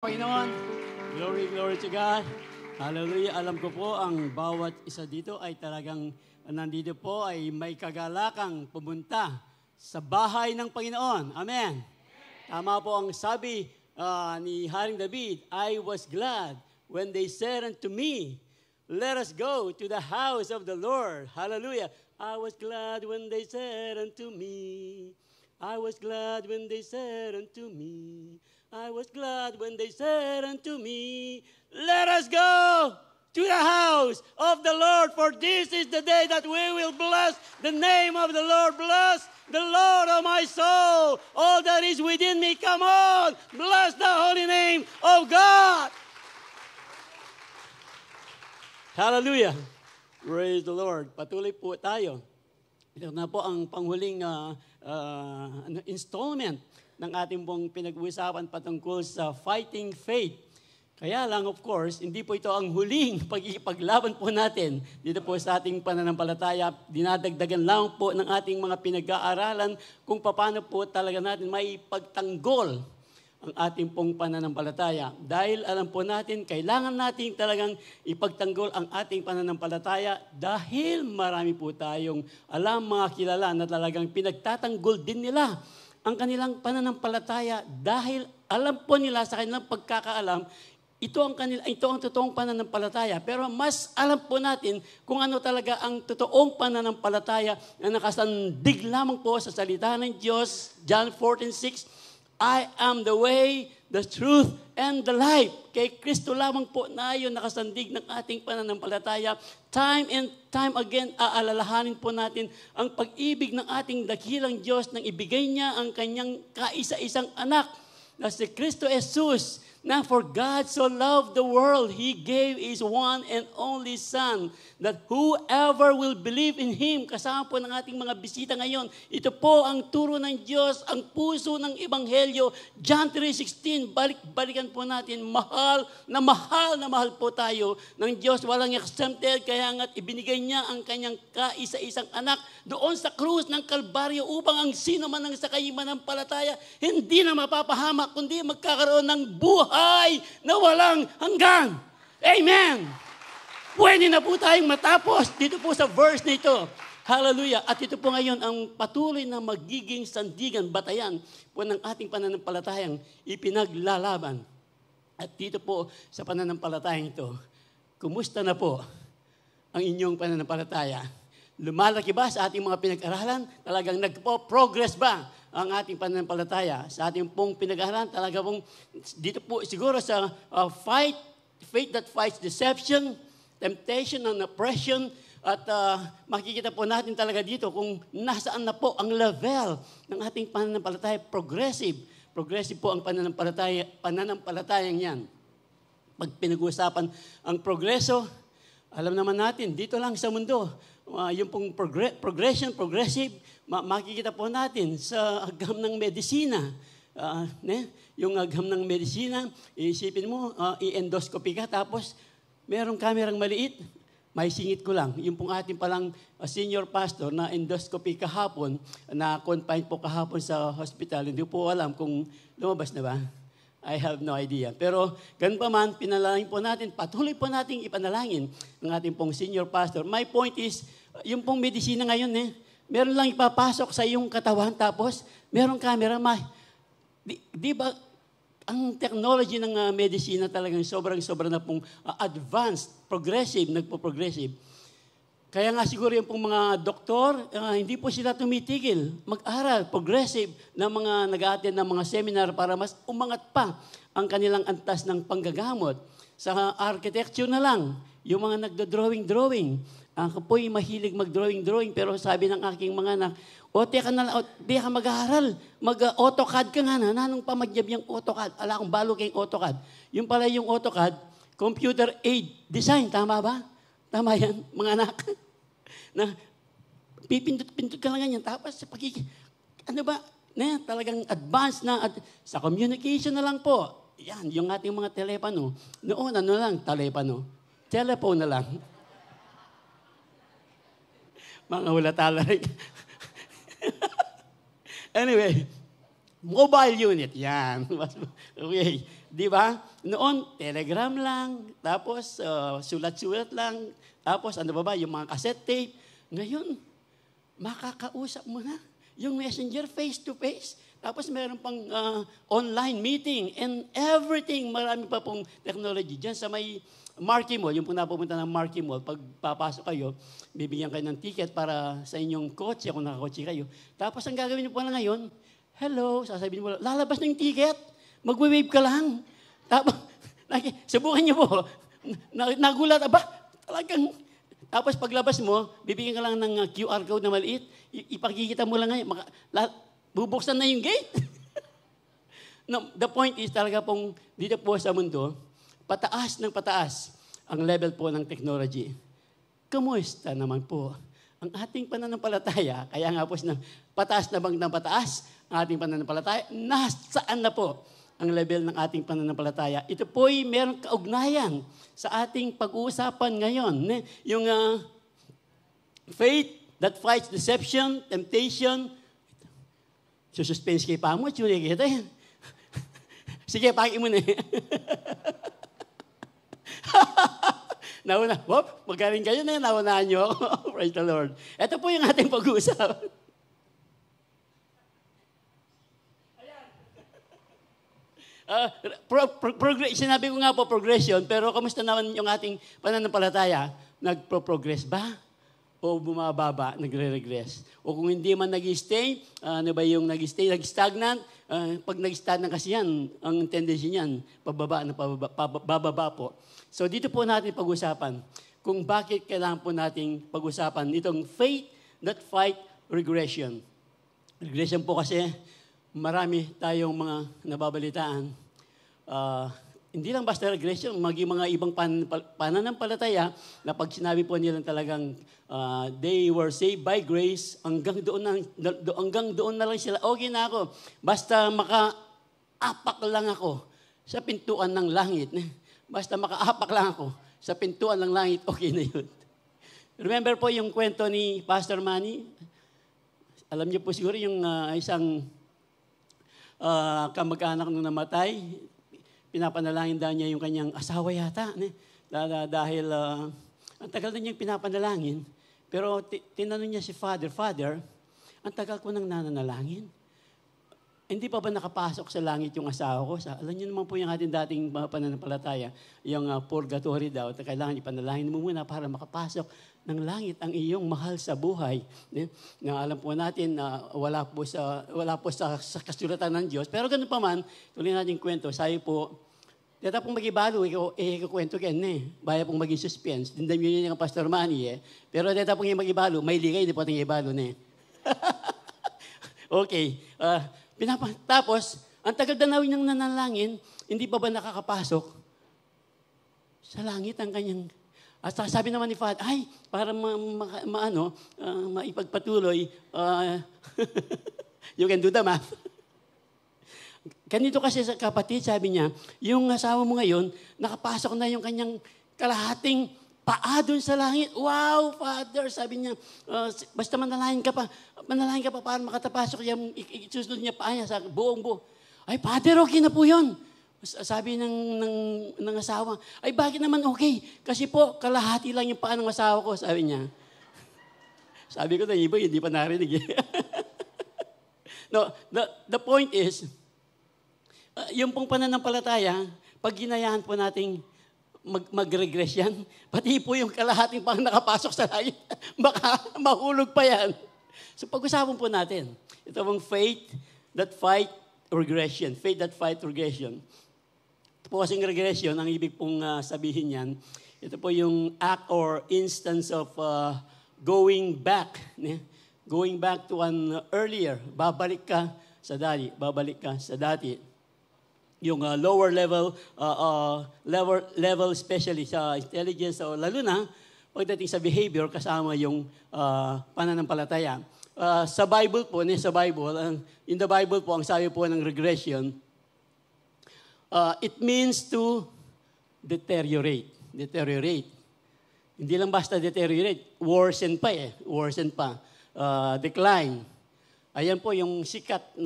Panginoon, glory to God. Hallelujah. Alam ko po ang bawat isa dito ay talagang nandito po ay may kagalakang pumunta sa bahay ng Panginoon. Amen. Tama po ang sabi ni Haring David, I was glad when they said unto me, let us go to the house of the Lord. Hallelujah. I was glad when they said unto me, I was glad when they said unto me, I was glad when they said unto me, let us go to the house of the Lord, for this is the day that we will bless the name of the Lord. Bless the Lord, O my soul. All that is within me, come on, bless the holy name of God. Hallelujah. Praise the Lord. Patuloy po tayo. Ito na po ang panghuling installment ng ating pong pinag-uusapan patungkol sa fighting faith. Kaya lang, of course, hindi po ito ang huling pagkikipaglaban po natin dito po sa ating pananampalataya. Dinadagdagan lang po ng ating mga pinag-aaralan kung paano po talaga natin may pagtanggol ang ating pong pananampalataya. Dahil alam po natin, kailangan natin talagang ipagtanggol ang ating pananampalataya dahil marami po tayong mga kilala na talagang pinagtatanggol din nila ang kanilang pananampalataya dahil alam po nila sa kanilang pagkakaalam, ito ang totoong pananampalataya. Pero mas alam po natin kung ano talaga ang totoong pananampalataya na nakasandig lamang po sa salita ng Diyos. John 14:6, I am the way, the truth, and the life. Kay Kristo lamang po na yun nakasandig ng ating pananampalataya. Time and time again, aalalahanin po natin ang pag-ibig ng ating dakilang Diyos nang ibigay niya ang kanyang kaisa-isang anak na si Kristo Jesus, na for God so loved the world, He gave His one and only Son, that whoever will believe in Him, kasama po ng ating mga bisita ngayon, ito po ang turo ng Diyos, ang puso ng Ebanghelyo. John 3:16, balikan po natin, mahal na mahal po tayo ng Diyos, walang exempted, kaya nga't ibinigay niya ang kanyang kaisa-isang anak doon sa krus ng Kalbaryo upang ang sino man ang sakay manampalataya, hindi na mapapahamak, kundi magkakaroon ng buhay na walang hanggan. Amen! Pwede na po tayong matapos dito po sa verse na ito. Hallelujah! At ito po ngayon ang patuloy na magiging sandigan, batayan po ng ating pananampalatayang ipinaglalaban. At dito po sa pananampalatayang ito, kumusta na po ang inyong pananampalataya? Lumalaki ba sa ating mga pinag-aralan? Talagang nagpo-progress ba ang ating pananampalataya? Sa ating pong pinag-aralan, talaga pong dito po siguro sa faith that fights deception, temptation and oppression, at makikita po natin talaga dito kung nasaan na po ang level ng ating pananampalataya. Progressive po ang pananampalatayang yan. Pag pinag-uusapan ang progreso, alam naman natin, dito lang sa mundo, yung pong progressive, makikita po natin sa agham ng medisina. Yung agham ng medisina, iisipin mo, i-endoscopy ka, tapos merong kamerang maliit, may singit ko lang. Yung pong ating palang senior pastor na endoscopy kahapon, na confined po kahapon sa hospital, hindi po alam kung lumabas na ba. I have no idea. Pero ganun pa man, pinalangin po natin, patuloy po natin ipanalangin ng ating pong senior pastor. My point is, yung pong medisina ngayon, meron lang ipapasok sa iyong katawan, tapos merong camera. Di ba, ang technology ng medisina talagang sobrang na pong advanced, nagpo-progressive. Kaya nga siguro yung pong mga doktor, hindi po sila tumitigil mag-aral, progressive na mga nag-a-attend ng mga seminar para mas umangat pa ang kanilang antas ng panggagamot. Sa architecture na lang, yung mga nagdo-drawing. Ako po'y mahilig mag-drawing, pero sabi ng aking mga anak, teka na lang, di ka mag-aaral, mag-AutoCAD ka nga na, nanong pamadyab yung AutoCAD, ala akong balo kayong AutoCAD. Yung pala yung AutoCAD, computer aid design, tama ba? Tama yan, mga anak. Na pipindot-pindot ka lang ganyan. Tapos sa talagang advanced na. Sa communication na lang po. Yan, yung ating mga telepono. Noon, telephone na lang. Mga wala talaga. Anyway, mobile unit. Yan. Okay. Di ba? Noon, telegram lang, tapos sulat-sulat lang, tapos ano ba, yung mga cassette tape. Ngayon, makakausap mo na. Yung messenger, face-to-face. Tapos meron pang online meeting and everything. Marami pa pong technology. Diyan sa may Marquee Mall, yung pong napupunta ng Marquee Mall, pag papasok kayo, bibigyan kayo ng ticket para sa inyong kotse, kung nakakotse kayo. Tapos ang gagawin niyo po na ngayon, hello, sasabihin mo, lalabas na yung ticket, mag-wave ka lang. Tapos, subukan niyo po, nagulat, talagang, tapos paglabas mo, bibigyan ka lang ng QR code na maliit, ipakikita mo lang ngayon, bubuksan na yung gate. No, the point is talaga pong dito po sa mundo, pataas ng pataas ang level po ng technology. Kamusta naman po ang ating pananampalataya? Kaya nga po, pataas na bang ng pataas ang ating pananampalataya? Nasaan na po ang level ng ating pananampalataya? Ito po'y merong kaugnayan sa ating pag-uusapan ngayon. Yung faith that fights deception, temptation. Sususpense kay Pamo, tsuri kita yan. Sige, paki mo na. Nauna, magaling kayo na yan, naunahan nyo ako. Praise the Lord. Ito po yung ating pag-uusap. Sinabi ko nga po progression, pero kamusta naman yung ating pananampalataya? Nagpo-progress ba? O bumababa, nagre-regress? O kung hindi man nag-stay, ano ba yung nag-stay, nag-stagnant? Pag nag-stagnant kasi yan, ang tendency niyan, bababa po. So dito po natin pag-usapan kung bakit kailangan po nating pag-usapan itong faith that fight regression. Regression po kasi marami tayong mga nababalitaan. Hindi lang basta regression, maging mga ibang pananampalataya na pag sinabi po nila talagang they were saved by grace, hanggang doon na lang sila, okay na ako. Basta maka-apak lang ako sa pintuan ng langit. Basta maka-apak lang ako sa pintuan ng langit, okay na yun. Remember po yung kwento ni Pastor Manny? Alam niyo po siguro yung isang kamag-anak nung namatay, pinapanalangin daw niya yung kanyang asawa yata. Dahil ang tagal na niyang pinapanalangin, pero tinanong niya si Father, ang tagal ko nang nananalangin. Hindi pa ba nakapasok sa langit yung asawa ko? Alam niyo naman po yung ating dating pananampalataya, yung purgatory daw, kailangan ipanalangin mo muna para makapasok ng langit ang iyong mahal sa buhay. Na alam po natin na wala po sa kasulatan ng Diyos. Pero ganun pa man, tuloy natin kwento, sabi po, dito pong mag-ibalo, ikukwento ka baya pong maging suspense. Dindam yun yung Pastor Manny Pero dito pong mag-ibalo, may ligay, hindi po ating ibalo Okay. Tapos, ang tagal danawin ng nanalangin, hindi pa ba nakakapasok sa langit ang kanyang... At sabi naman ni Father, para maipagpatuloy, you can do the math. Ganito kasi sa kapatid, sabi niya, yung asawa mo ngayon, nakapasok na yung kanyang kalahating paa doon sa langit. Wow, Father, sabi niya, basta manalangin ka pa para makatapasok yung isusunod niya paa niya sa buong buo. Father, okay na po yun. Sabi ng asawa, bakit naman okay? Kasi po, kalahati lang yung paa ng asawa ko, sabi niya. Sabi ko na, iba, hindi pa narinig No, the point is, yung pong pananampalataya, pag ginayahan po nating mag-regress yan, pati po yung kalahating pang nakapasok sa langit, baka mahulog pa yan. So pag-usapan po natin, ito pong faith that fight regression. Faith that fight regression. Ito po kasing regression, ang ibig pong sabihin yan, ito po yung act or instance of going back. Going back to an earlier, babalik ka sa dati. Yung lower level, especially sa intelligence, o lalo na pagdating sa behavior, kasama yung pananampalataya. Sa Bible po, in the Bible po, ang sabi po ng regression, it means to deteriorate. Hindi lang basta deteriorate, worsen pa. Decline. Ayan po yung sikat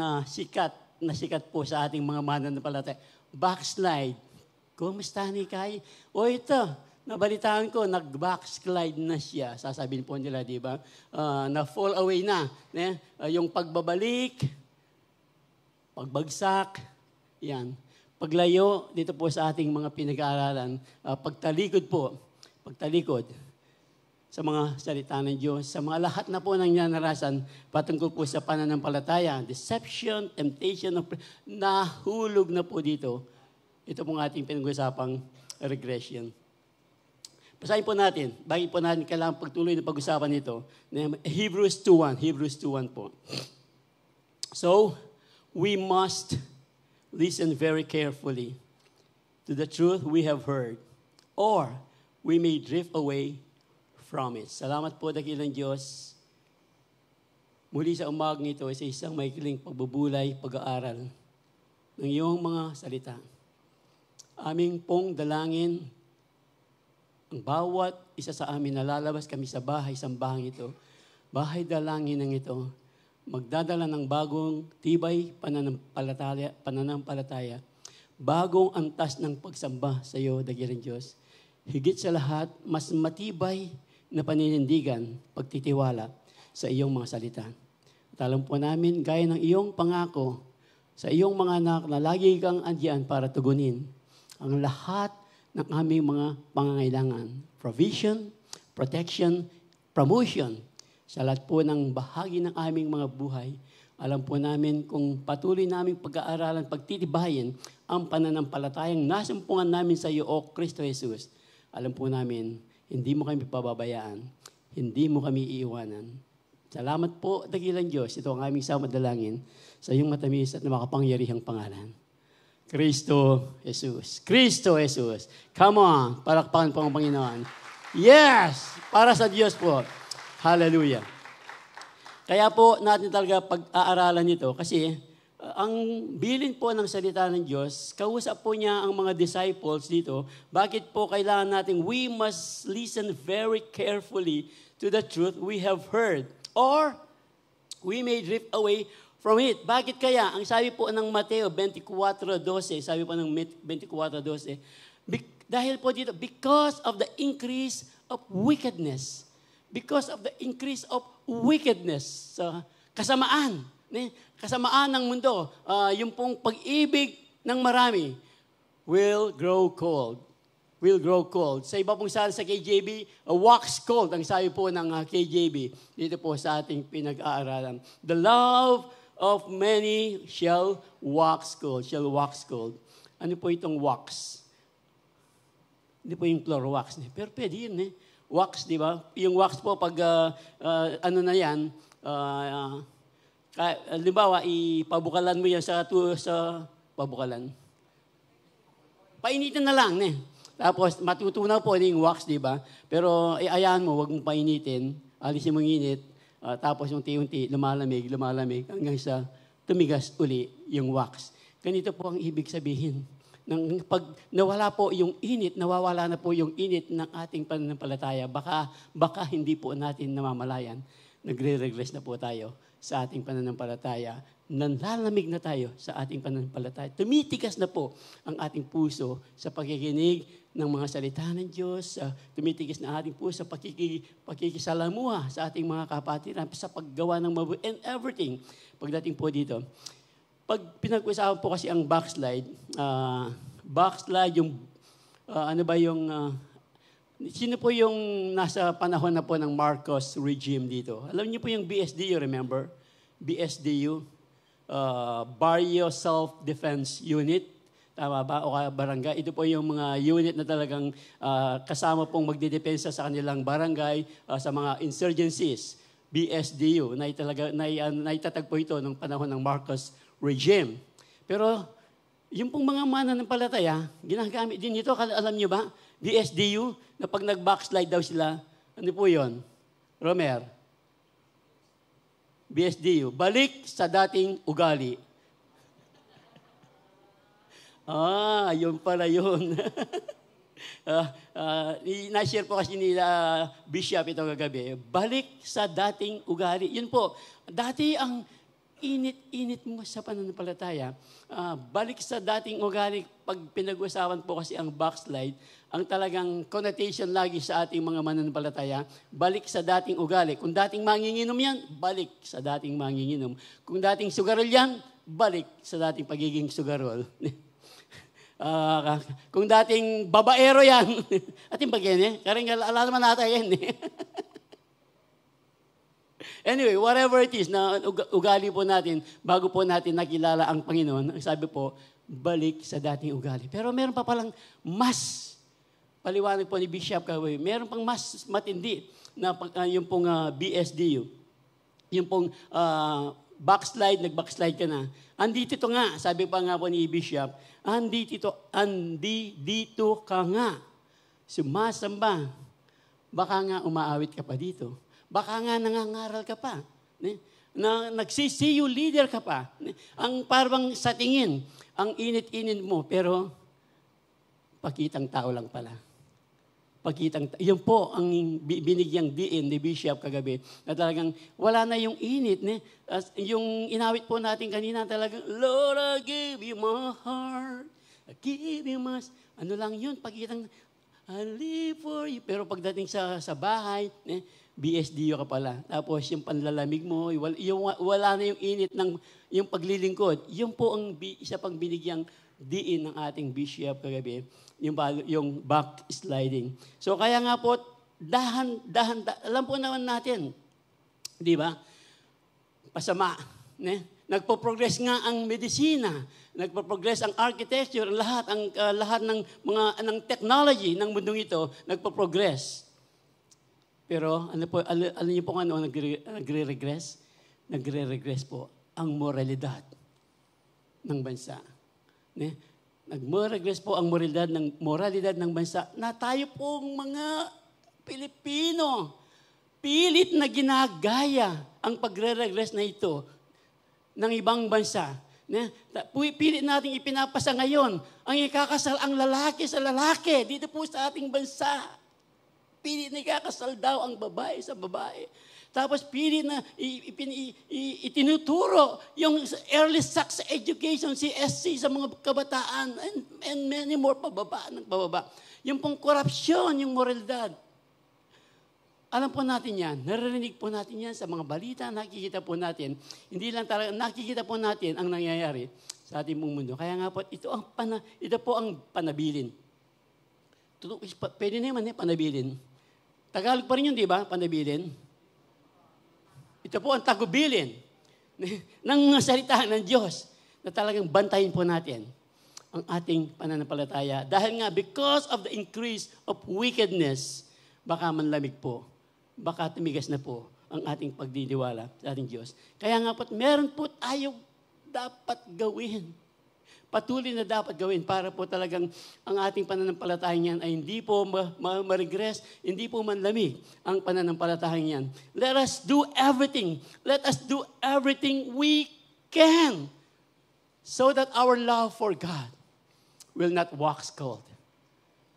po sa ating mga mananampalataya. Backslide. Kumusta ni Kay? O ito, nabalitaan ko, nag-backslide na siya. Sasabihin po nila, di ba? Na-fall away na. Yung pagbabalik, pagbagsak, yan. Paglayo, dito po sa ating mga pinag-aaralan, pagtalikod po, pagtalikod sa mga salita ng Diyos, sa mga lahat na po nangyayarasan patungkol po sa pananampalataya, deception, temptation, nahulog na po dito. Ito pong ating pinag-usapang regression. Basahin po natin, bakit po natin kailangan pagtuloy na pag-usapan ito. Hebrews 2:1 po. So, we must listen very carefully to the truth we have heard, or we may drift away from it. Salamat po, dakilang Diyos. Muli sa umagang ito, sa isang maikling pagbubulay, pag-aaral ng iyong mga salita. Aming pong dalangin, ang bawat isa sa amin na lalabas kami sa bahay-sambahang ito, bahay dalangin ng ito, magdadala ng bagong tibay pananampalataya, bagong antas ng pagsamba sa iyo, dakilang Diyos. Higit sa lahat, mas matibay na paninindigan, pagtitiwala sa iyong mga salita. At alam po namin, gaya ng iyong pangako sa iyong mga anak na lagi kang andiyan para tugunin ang lahat ng aming mga pangangailangan. Provision, protection, promotion sa lahat po ng bahagi ng aming mga buhay. Alam po namin kung patuloy naming pag-aaralan, pagtitibayin ang pananampalatayang nasumpungan namin sa iyo, O Kristo Jesus. Alam po namin, hindi mo kami pababayaan. Hindi mo kami iiwanan. Salamat po, dakilang Diyos. Ito ang aming samadalangin sa iyong matamis at makapangyarihang pangalan. Kristo Jesus. Kristo Jesus. Come on, palakpakan po ang Panginoon. Yes! Para sa Diyos po. Hallelujah. Kaya po natin talaga pag-aaralan ito kasi ang bilin po ng salita ng Diyos, kausap po niya ang mga disciples dito. Bakit po kailangan natin, we must listen very carefully to the truth we have heard, or we may drift away from it. Bakit kaya? Ang sabi po ng Mateo 24:12, sabi po ng 24:12, dahil po dito, because of the increase of wickedness. Because of the increase of wickedness. Kasamaan. Kasamaan ng mundo, yung pong pag-ibig ng marami will grow cold. Will grow cold. Sa iba pong sa KJV, wax cold, ang sabi po ng KJV, dito po sa ating pinag-aaralan. The love of many shall wax cold. Shall wax cold. Ano po itong wax? Hindi po yung Clorox. Pero pwede yun Wax, di ba? Yung wax po, pag ano na yan, halimbawa, ipabukalan mo yan sa pabukalan. Painitin na lang, Tapos, matutunaw po yung wax, di ba? Pero, ayahan mo, huwag mong painitin. Alisin mo yung init. Tapos, unti-unti, lumalamig, hanggang sa tumigas uli yung wax. Ganito po ang ibig sabihin. Pag nawala po yung init, nawawala na po yung init ng ating pananampalataya. Baka hindi po natin namamalayan. Nagre-regress na po tayo sa ating pananampalataya. Nanlalamig na tayo sa ating pananampalataya. Tumitigas na po ang ating puso sa pakikinig ng mga salita ng Diyos. Tumitigas na ating puso sa pakikisalamuha sa ating mga kapatiran, sa paggawa ng mabuti and everything. Pagdating po dito, pag pinag-usapan po kasi ang backslide, yung, sino po yung nasa panahon na po ng Marcos regime dito? Alam niyo po yung BSDU, remember? BSDU, Barrio Self-Defense Unit, tama ba? O barangay. Ito po yung mga unit na talagang kasama pong magdidepensa sa kanilang barangay, sa mga insurgencies. BSDU, naitatagpo ito nung panahon ng Marcos regime. Pero, yung pong mga mananampalataya, ginagamit din ito. Alam niyo ba? BSDU, na pag nag-backslide daw sila, ano po yun? Romer. BSDU, balik sa dating ugali. Yun pala yun. Na-share po kasi nila Bishop ito kagabi. Balik sa dating ugali. Yun po, dati ang init-init mo sa pananampalataya, balik sa dating ugali. Pag pinag-usapan po kasi ang backslide, ang talagang connotation lagi sa ating mga mananampalataya, balik sa dating ugali. Kung dating manginginom yan, balik sa dating manginginom. Kung dating sugarol yan, balik sa dating pagiging sugarol. Kung dating babaero yan, ating pag-yan karang alam naman natin yan Anyway, whatever it is na ugali po natin, bago po natin nakilala ang Panginoon, ang sabi po, balik sa dating ugali. Pero meron pa palang mas, paliwanag po ni Bishop Kaway, meron pang mas matindi na yung pong BSDU, yung pong nag-backslide ka na. Andito nga, sabi pa nga po ni Bishop, andito ka nga, sumasamba, baka nga umaawit ka pa dito. Baka nga nangangaral ka pa. Na nagsisiyo leader ka pa. Ang parang sa tingin, ang init-init mo, pero pakitang tao lang pala. Yun po ang binigyang diin ni Bishop kagabi, na talagang wala na yung init. Yung inawit po natin kanina talagang, Lord, I give you my heart. I give you my... Ano lang yun, pakitang, I live for you. Pero pagdating sa bahay, BSDO ka pala. Tapos yung panlalamig mo, wala na yung init ng yung paglilingkod. Yun po ang isa pang binigyang diin ng ating bishop kagabi, yung backsliding. So kaya nga po, dahan, alam po naman natin, di ba? Pasama. Nagpo-progress nga ang medisina, nagpo-progress ang architecture, lahat ng ng technology ng mundong ito, nagpo-progress. Pero alam niyo po ano nagre-regress? Nagre-regress po ang moralidad ng bansa. Nagre-regress po ang moralidad ng bansa na tayo pong mga Pilipino pilit na ginagaya ang pagre-regress na ito ng ibang bansa. Pilit natin ipinapasa ngayon ang ikakasal ang lalaki sa lalaki dito po sa ating bansa. Pilit na ikakasal daw ang babae sa babae. Tapos pilit na itinuturo yung early sex education, CSC, sa mga kabataan and many more pababa. Yung pong korupsyon, yung moralidad. Alam po natin yan. Naririnig po natin yan sa mga balita, nakikita po natin. Hindi lang talaga, nakikita po natin ang nangyayari sa ating mundo. Kaya nga po, ito po ang panabilin. Pwede naman panabilin. Tagalog pa rin yun, di ba? Panabilin. Ito po ang tagubilin ng salita ng Diyos na talagang bantayin po natin ang ating pananampalataya. Dahil nga, because of the increase of wickedness, baka manlamig po, baka tumigas na po ang ating pagdiniwala sa ating Diyos. Kaya nga po, meron po tayo dapat gawin. Patuloy na dapat gawin para po talagang ang ating pananampalataya niyan ay hindi po ma-regress, hindi po manlamig ang pananampalataya niyan. Let us do everything. Let us do everything we can so that our love for God will not wax cold.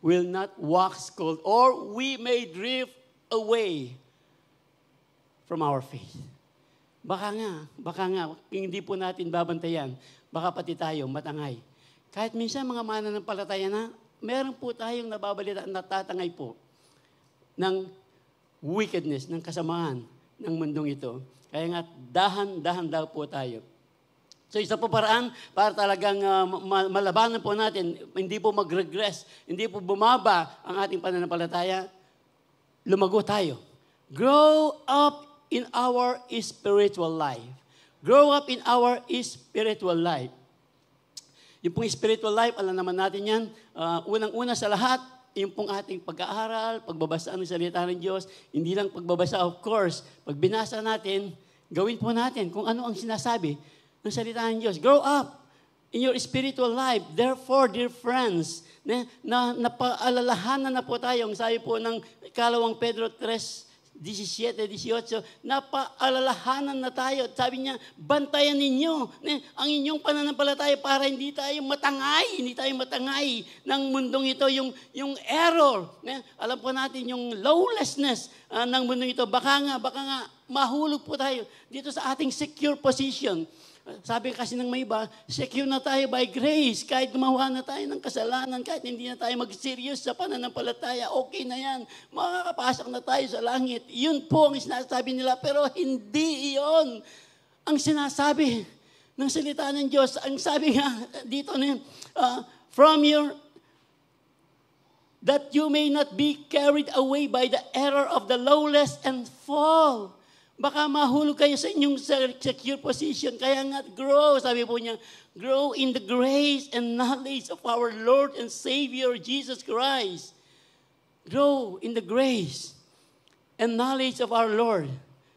Will not wax cold, or we may drift away from our faith. Baka nga, hindi po natin babantayan. Baka pati tayo matangay. Kahit minsan mga mananampalataya na, meron po tayong nababalita at natatangay po ng wickedness, ng kasamaan ng mundong ito. Kaya nga, dahan daw po tayo. So isa po paraan para talagang malabanan po natin, hindi po mag-regress, hindi po bumaba ang ating pananampalataya, lumago tayo. Grow up in our spiritual life. Grow up in our spiritual life. Yung pong spiritual life, alam naman natin yan, unang-una sa lahat, yung pong ating pag-aaral, pagbabasa ng salita ng Diyos, hindi lang pagbabasa, of course, pag binasa natin, gawin po natin kung ano ang sinasabi ng salita ng Diyos. Grow up in your spiritual life. Therefore, dear friends, na napaalalahanan na po tayo, ang sabi po ng ikalawang Pedro 3, 17-18, napaalalahanan na tayo. Sabi niya, bantayan ninyo ang inyong pananampalataya para hindi tayo matangay ng mundong ito, yung error. Alam po natin yung lawlessness ng mundong ito. Baka nga, mahulog po tayo dito sa ating secure position. Sabi kasi ng may iba, secure na tayo by grace. Kahit gumawa na tayo ng kasalanan, kahit hindi na tayo mag-serious sa pananampalataya, okay na yan. Makakapasok na tayo sa langit. Yun po ang sinasabi nila, pero hindi iyon ang sinasabi ng salita ng Diyos. Ang sabi nga dito na that you may not be carried away by the error of the lawless and fall. Baka mahulog kayo sa inyong secure position. Kaya nga, grow, sabi po niya, grow in the grace and knowledge of our Lord and Savior, Jesus Christ. Grow in the grace and knowledge of our Lord,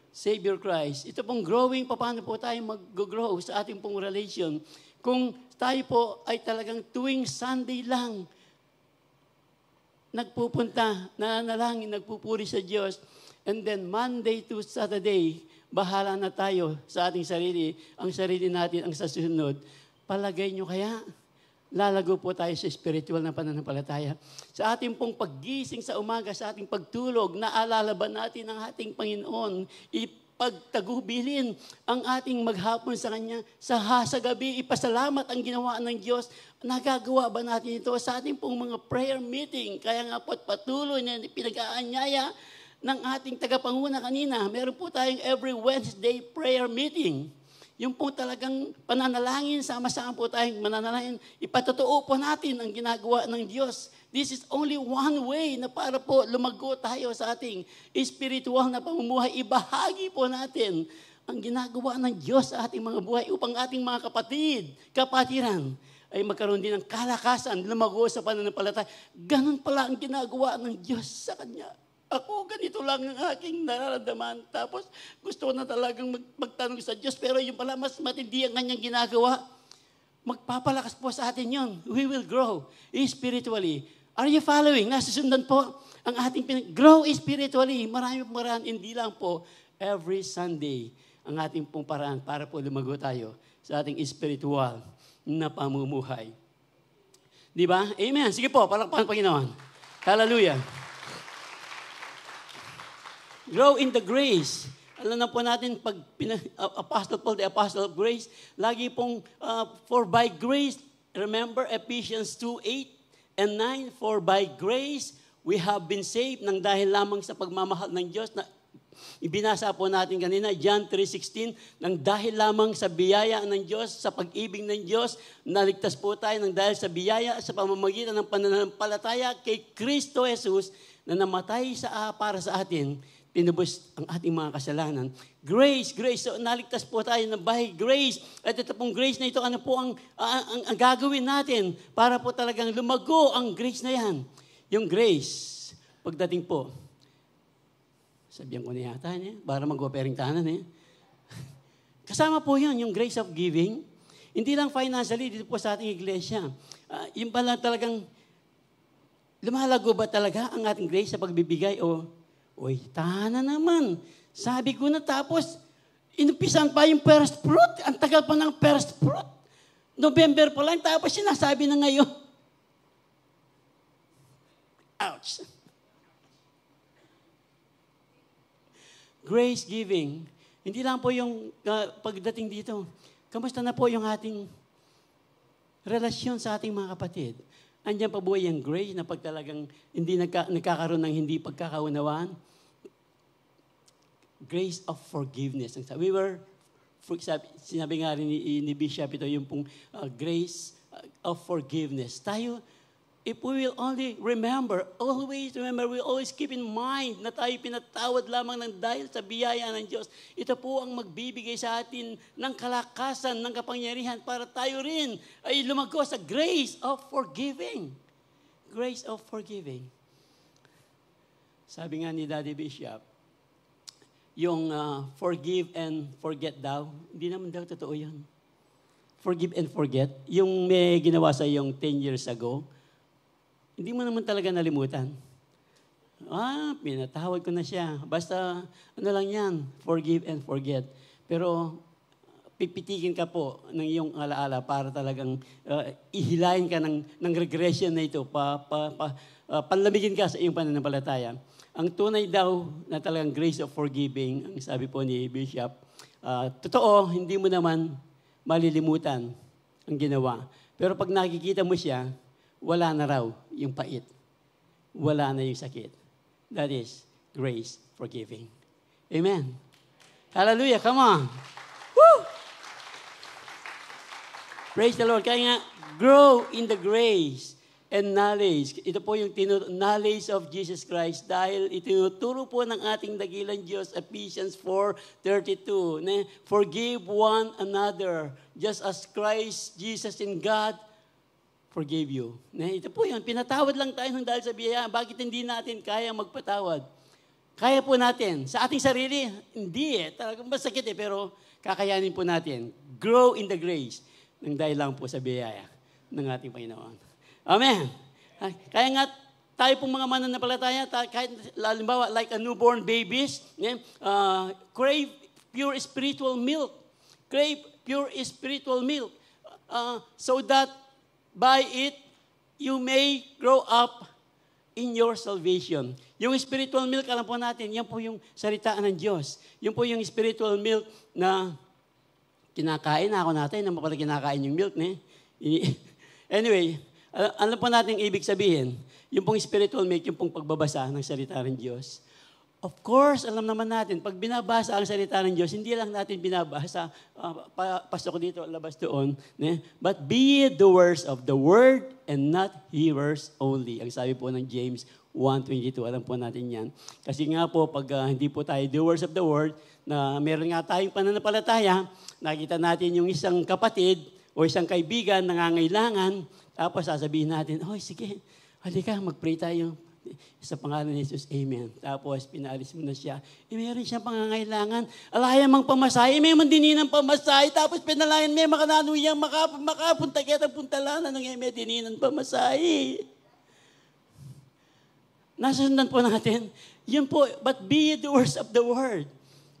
Savior Christ. Ito pong growing, paano po tayo mag-grow sa ating pong relation. Kung tayo po ay talagang tuwing Sunday lang, nagpupunta, nananalangin, nagpupuri sa Diyos, and then Monday to Saturday, bahala na tayo sa ating sarili, ang sarili natin ang susunod. Palagay nyo kaya, lalago po tayo sa spiritual na pananampalataya. Sa ating pong paggising sa umaga, sa ating pagtulog, naalala ba natin ang ating Panginoon? Ipagtagubilin ang ating maghapon sa Kanya. Sa gabi, ipasalamat ang ginawa ng Diyos. Nagagawa ba natin ito sa ating pong mga prayer meeting? Kaya nga po patuloy na pinag-aanyaya ng ating tagapanguna kanina. Meron po tayong every Wednesday prayer meeting. Yung po talagang pananalangin, sama-sama po tayong mananalangin. Ipatotoo po natin ang ginagawa ng Diyos. This is only one way na para po lumago tayo sa ating spiritual na pamumuhay. Ibahagi po natin ang ginagawa ng Diyos sa ating mga buhay upang ating mga kapatiran, ay magkaroon din ng kalakasan, lumago sa pananampalataya. Ganun pala ang ginagawa ng Diyos sa Kanya. Ako, ganito lang ang aking nararamdaman. Tapos, gusto ko na talagang magtanong sa Diyos. Pero yung pala, mas matindi ang kanyang ginagawa. Magpapalakas po sa atin yun. We will grow spiritually. Are you following? Nasusundan po ang ating grow spiritually. Marami paraan, hindi lang po every Sunday ang ating pong paraan para po lumago tayo sa ating spiritual na pamumuhay. Di ba? Amen. Sige po, palakpakan Panginoon. Hallelujah. Grow in the grace. Alam na po natin, pag Apostle Paul, the Apostle of Grace, lagi pong, for by grace, remember Ephesians 2:8 and 9, for by grace, we have been saved nang dahil lamang sa pagmamahal ng Diyos na ibinasa po natin kanina, John 3:16, nang dahil lamang sa biyaya ng Diyos, sa pag-ibig ng Diyos, naligtas po tayo nang dahil sa biyaya, sa pamamagitan ng pananampalataya kay Kristo Jesus na namatay para sa atin, tinubos ang ating mga kasalanan. Grace, grace. So, naligtas po tayo na by grace. At ito pong grace na ito, ano po ang gagawin natin para po talagang lumago ang grace na yan. Yung grace, pagdating po, sabihan ko na yata niya, para mag-opering tanan eh. Kasama po yun, yung grace of giving. Hindi lang financially, dito po sa ating iglesia. Yung pala talagang, lumalago ba talaga ang ating grace sa pagbibigay o oy, tahanan naman. Sabi ko na tapos, inumpisan pa yung first fruit. Ang tagal pa ng first fruit. November pa lang, tapos sinasabi na ngayon. Ouch. Grace giving. Hindi lang po yung pagdating dito. Kamusta na po yung ating relasyon sa ating mga kapatid? Andiyan pa buhay yung grace na pag talagang hindi nagkakaroon ng hindi pagkakaunawaan? Grace of forgiveness. Sinabi nga rin ni Bishop ito, yung pong grace of forgiveness. Tayo, if we will only remember, we always keep in mind na tayo pinatawad lamang ng dahil sa biyaya ng Diyos. Ito po ang magbibigay sa atin ng kalakasan, ng kapangyarihan para tayo rin ay lumago sa grace of forgiving. Grace of forgiving. Sabi nga ni Daddy Bishop, yung forgive and forget daw, hindi naman daw totoo yun. Forgive and forget. Yung may ginawa sa yung 10 years ago, hindi mo naman talaga nalimutan. Pinatawad ko na siya. Basta, ano lang yan, forgive and forget. Pero, pipitikin ka po ng iyong alaala para talagang ihilahin ka ng regression na ito, panlamigin ka sa iyong pananampalataya. Ang tunay daw na talagang grace of forgiving, ang sabi po ni Bishop, totoo, hindi mo naman malilimutan ang ginawa. Pero pag nakikita mo siya, wala na raw yung pait. Wala na yung sakit. That is grace forgiving. Amen. Hallelujah, come on. Woo! Praise the Lord. Kaya nga, grow in the grace and knowledge. Ito po yung knowledge of Jesus Christ dahil itinuturo po ng ating dakilang Diyos, Ephesians 4:32. Forgive one another just as Christ Jesus in God forgave you. Ito po yun. Pinatawad lang tayo ng dahil sa biyaya. Bakit hindi natin kaya magpatawad? Kaya po natin. Sa ating sarili, hindi Talagang masakit pero kakayanin po natin. Grow in the grace ng dahil lang po sa biyaya ng ating Panginoon. Amen. Kaya nga, tayo pong mga mananampalataya, kahit halimbawa like a newborn babies, crave pure spiritual milk. Crave pure spiritual milk. So that by it, you may grow up in your salvation. Yung spiritual milk, alam po natin, yan po yung salitaan ng Diyos. Yung po yung spiritual milk na kinakain na ako natin, na pala kinakain yung milk. Anyway, alam po natin ibig sabihin, yung pong spiritual milk, yung pong pagbabasa ng salita ng Diyos. Of course, alam naman natin, pag binabasa ang salita ng Diyos, hindi lang natin binabasa, pasok dito, labas doon, but be doers of the word and not hearers only. Ang sabi po ng James 1:22, alam po natin yan. Kasi nga po, pag hindi po tayo doers of the word, na meron nga tayong pananampalataya, nakita natin yung isang kapatid o isang kaibigan nangangailangan, tapos sasabihin natin, sige, halika, mag-pray tayo. Sa pangalan ni Jesus, amen. Tapos, pinaalis mo na siya. Meron siyang pangangailangan. Alaya mang pamasahe, may mandininan pamasahe. Tapos, pinalayan may makananuyang makapunta kaya puntalanan ng may dininan pamasahe. Nasundan po natin. Yun po, but be doers of the word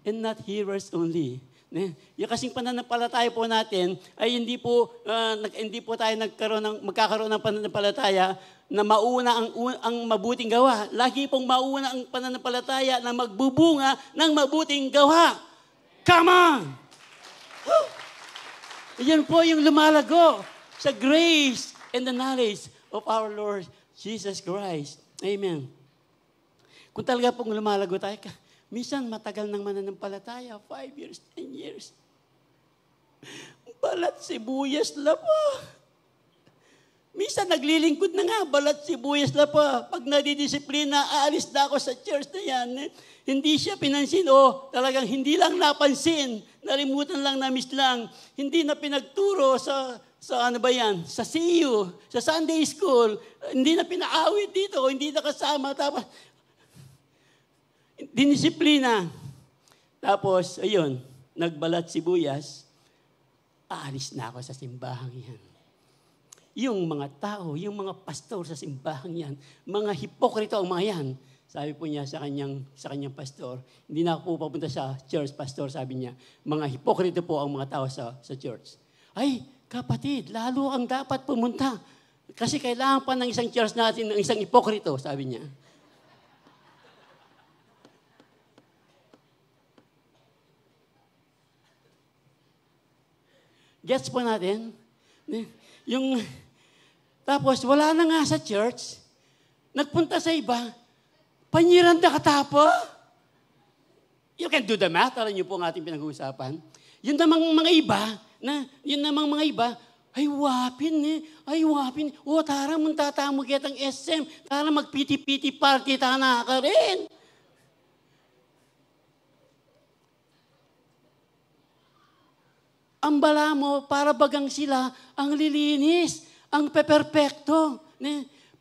and not hearers only. Yung kasing pananampalataya po natin ay hindi po tayo magkakaroon ng pananampalataya na mauna ang mabuting gawa. Lagi pong mauna ang pananampalataya na magbubunga ng mabuting gawa. Come on! Yan po yung lumalago sa grace and the knowledge of our Lord Jesus Christ. Amen. Kung talaga pong lumalago tayo, minsan matagal ng mananampalataya, 5 years, 10 years. Balat sibuyas la pa. Minsan naglilingkod na nga, balat sibuyas la pa. Pag nadidisiplina, aalis na ako sa church na yan. Hindi siya pinansin talagang hindi lang napansin, nalimutan lang, na-miss lang. Hindi na pinagturo sa sa CU, sa Sunday school. Hindi na pinaawit dito, hindi na kasama. Tapos, dinisiplina. Tapos, ayun, nagbalat sibuyas, aalis na ako sa simbahang yan. Yung mga tao, yung mga pastor sa simbahang yan, mga hipokrito ang mga yan. Sabi po niya sa kanyang pastor, hindi na ako pupunta sa church, pastor, sabi niya, mga hipokrito po ang mga tao sa church. Ay, kapatid, lalo ang dapat pumunta. Kasi kailangan pa ng isang church natin ng isang hipokrito, sabi niya. Gets po natin? Tapos, wala na nga sa church, nagpunta sa iba, panyiranda ka tapa. You can do the math, alam niyo po ang ating pinag-uusapan. Yun namang mga iba, ay wapin. Tara mong tatamo kitang SM, tara mag-piti-piti party, tana ka rin. Ang bala mo, para bagang sila, ang lilinis, ang peperpekto.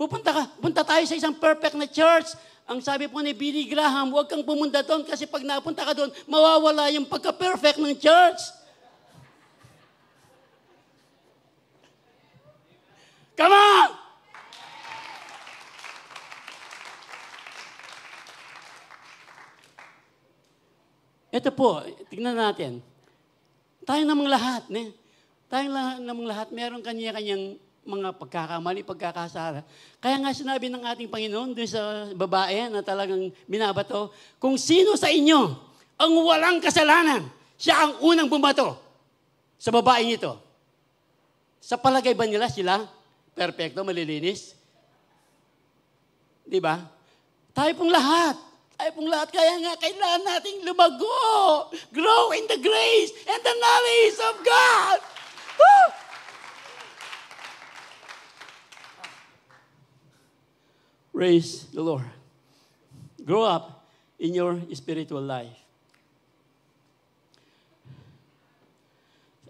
Punta tayo sa isang perfect na church. Ang sabi po ni Billy Graham, huwag kang pumunta doon kasi pag napunta ka doon, mawawala yung pagka-perfect ng church. Come on! Ito po, tignan natin. Tayo namang lahat, namang lahat, meron kanya-kanyang mga pagkakamali, pagkakasala. Kaya nga sinabi ng ating Panginoon doon sa babae na talagang binabato, kung sino sa inyo ang walang kasalanan, siya ang unang bumato sa babaeng ito. Sa palagay ba nila sila perfecto, malilinis? Di ba? Tayo pong lahat. Kaya nga kailangan nating lumago. Grow in the grace and the knowledge of God. Woo! Praise the Lord. Grow up in your spiritual life.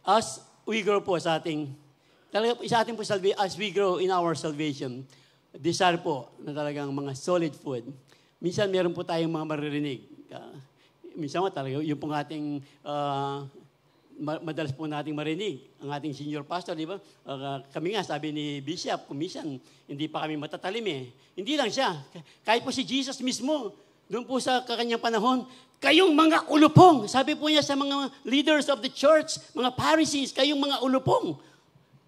As we grow po sa ating po as we grow in our salvation, desire po na talagang mga solid food. Minsan meron po tayong mga maririnig. Minsan talaga yung pong ating madalas po nating marinig. Ang ating senior pastor, di ba? Kami nga, sabi ni Bishop, kung minsan, hindi pa kami matatalim eh. Hindi lang siya. Kahit po si Jesus mismo, doon po sa kanyang panahon, kayong mga ulupong. Sabi po niya sa mga leaders of the church, mga Pharisees, kayong mga ulupong.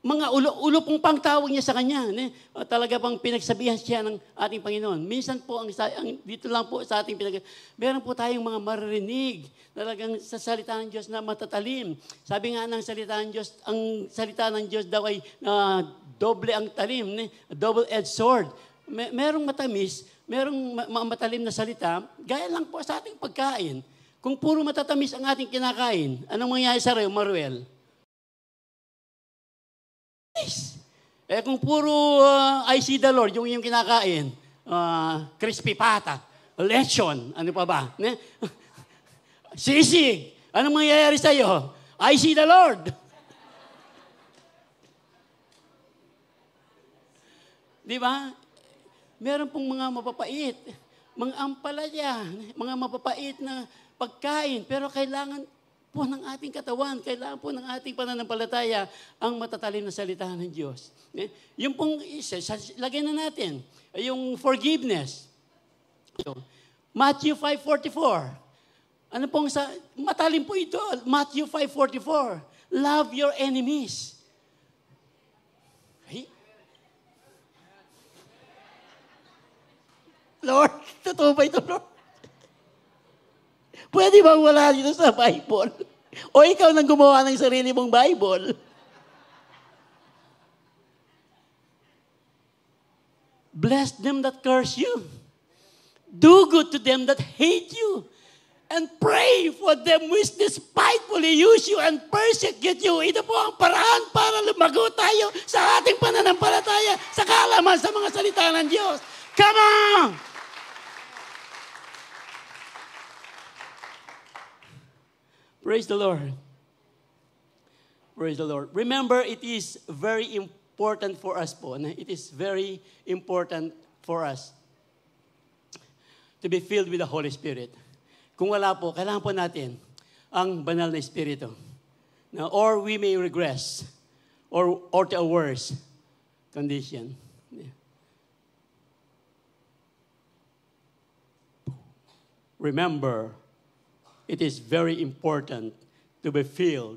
Mga ulupong pang tawag niya sa kanya. Talaga pang pinagsabihan siya ng ating Panginoon. Minsan po, dito lang po sa ating meron po tayong mga maririnig. Talagang sa salita ng Diyos na matatalim. Sabi nga ng salita ng Diyos, ang salita ng Diyos daw ay doble ang talim. Double-edged sword. Merong matamis, merong matalim na salita. Gaya lang po sa ating pagkain. Kung puro matatamis ang ating kinakain, anong mangyayari sa iyo, Maruel? Kung puro I see the Lord, yung kinakain, crispy pata, lechon, ano pa ba? Sisig, anong mangyayari sa iyo? I see the Lord. Di ba? Meron pong mga mapapait, mga ampalaya, mga mapapait na pagkain, pero kailangan po ng ating katawan, kailangan po ng ating pananampalataya ang matatalim na salita ng Diyos. Yung pong isa, lagay na natin, yung forgiveness. So, Matthew 5:44. Ano pong matalim po ito, Matthew 5:44. Love your enemies. Hey? Lord, totoo ba ito, Lord? Pwede bang wala dito sa Bible? O ikaw nang gumawa ng sarili mong Bible? Bless them that curse you. Do good to them that hate you. And pray for them which despitefully use you and persecute you. Ito po ang paraan para lumago tayo sa ating pananampalataya sa kaalaman sa mga salita ng Diyos. Come on! Praise the Lord. Praise the Lord. Remember, it is very important for us po. It is very important for us to be filled with the Holy Spirit. Kung wala po, kailangan po natin ang banal na Espiritu. Now, or we may regress or to a worse condition. Remember, it is very important to be filled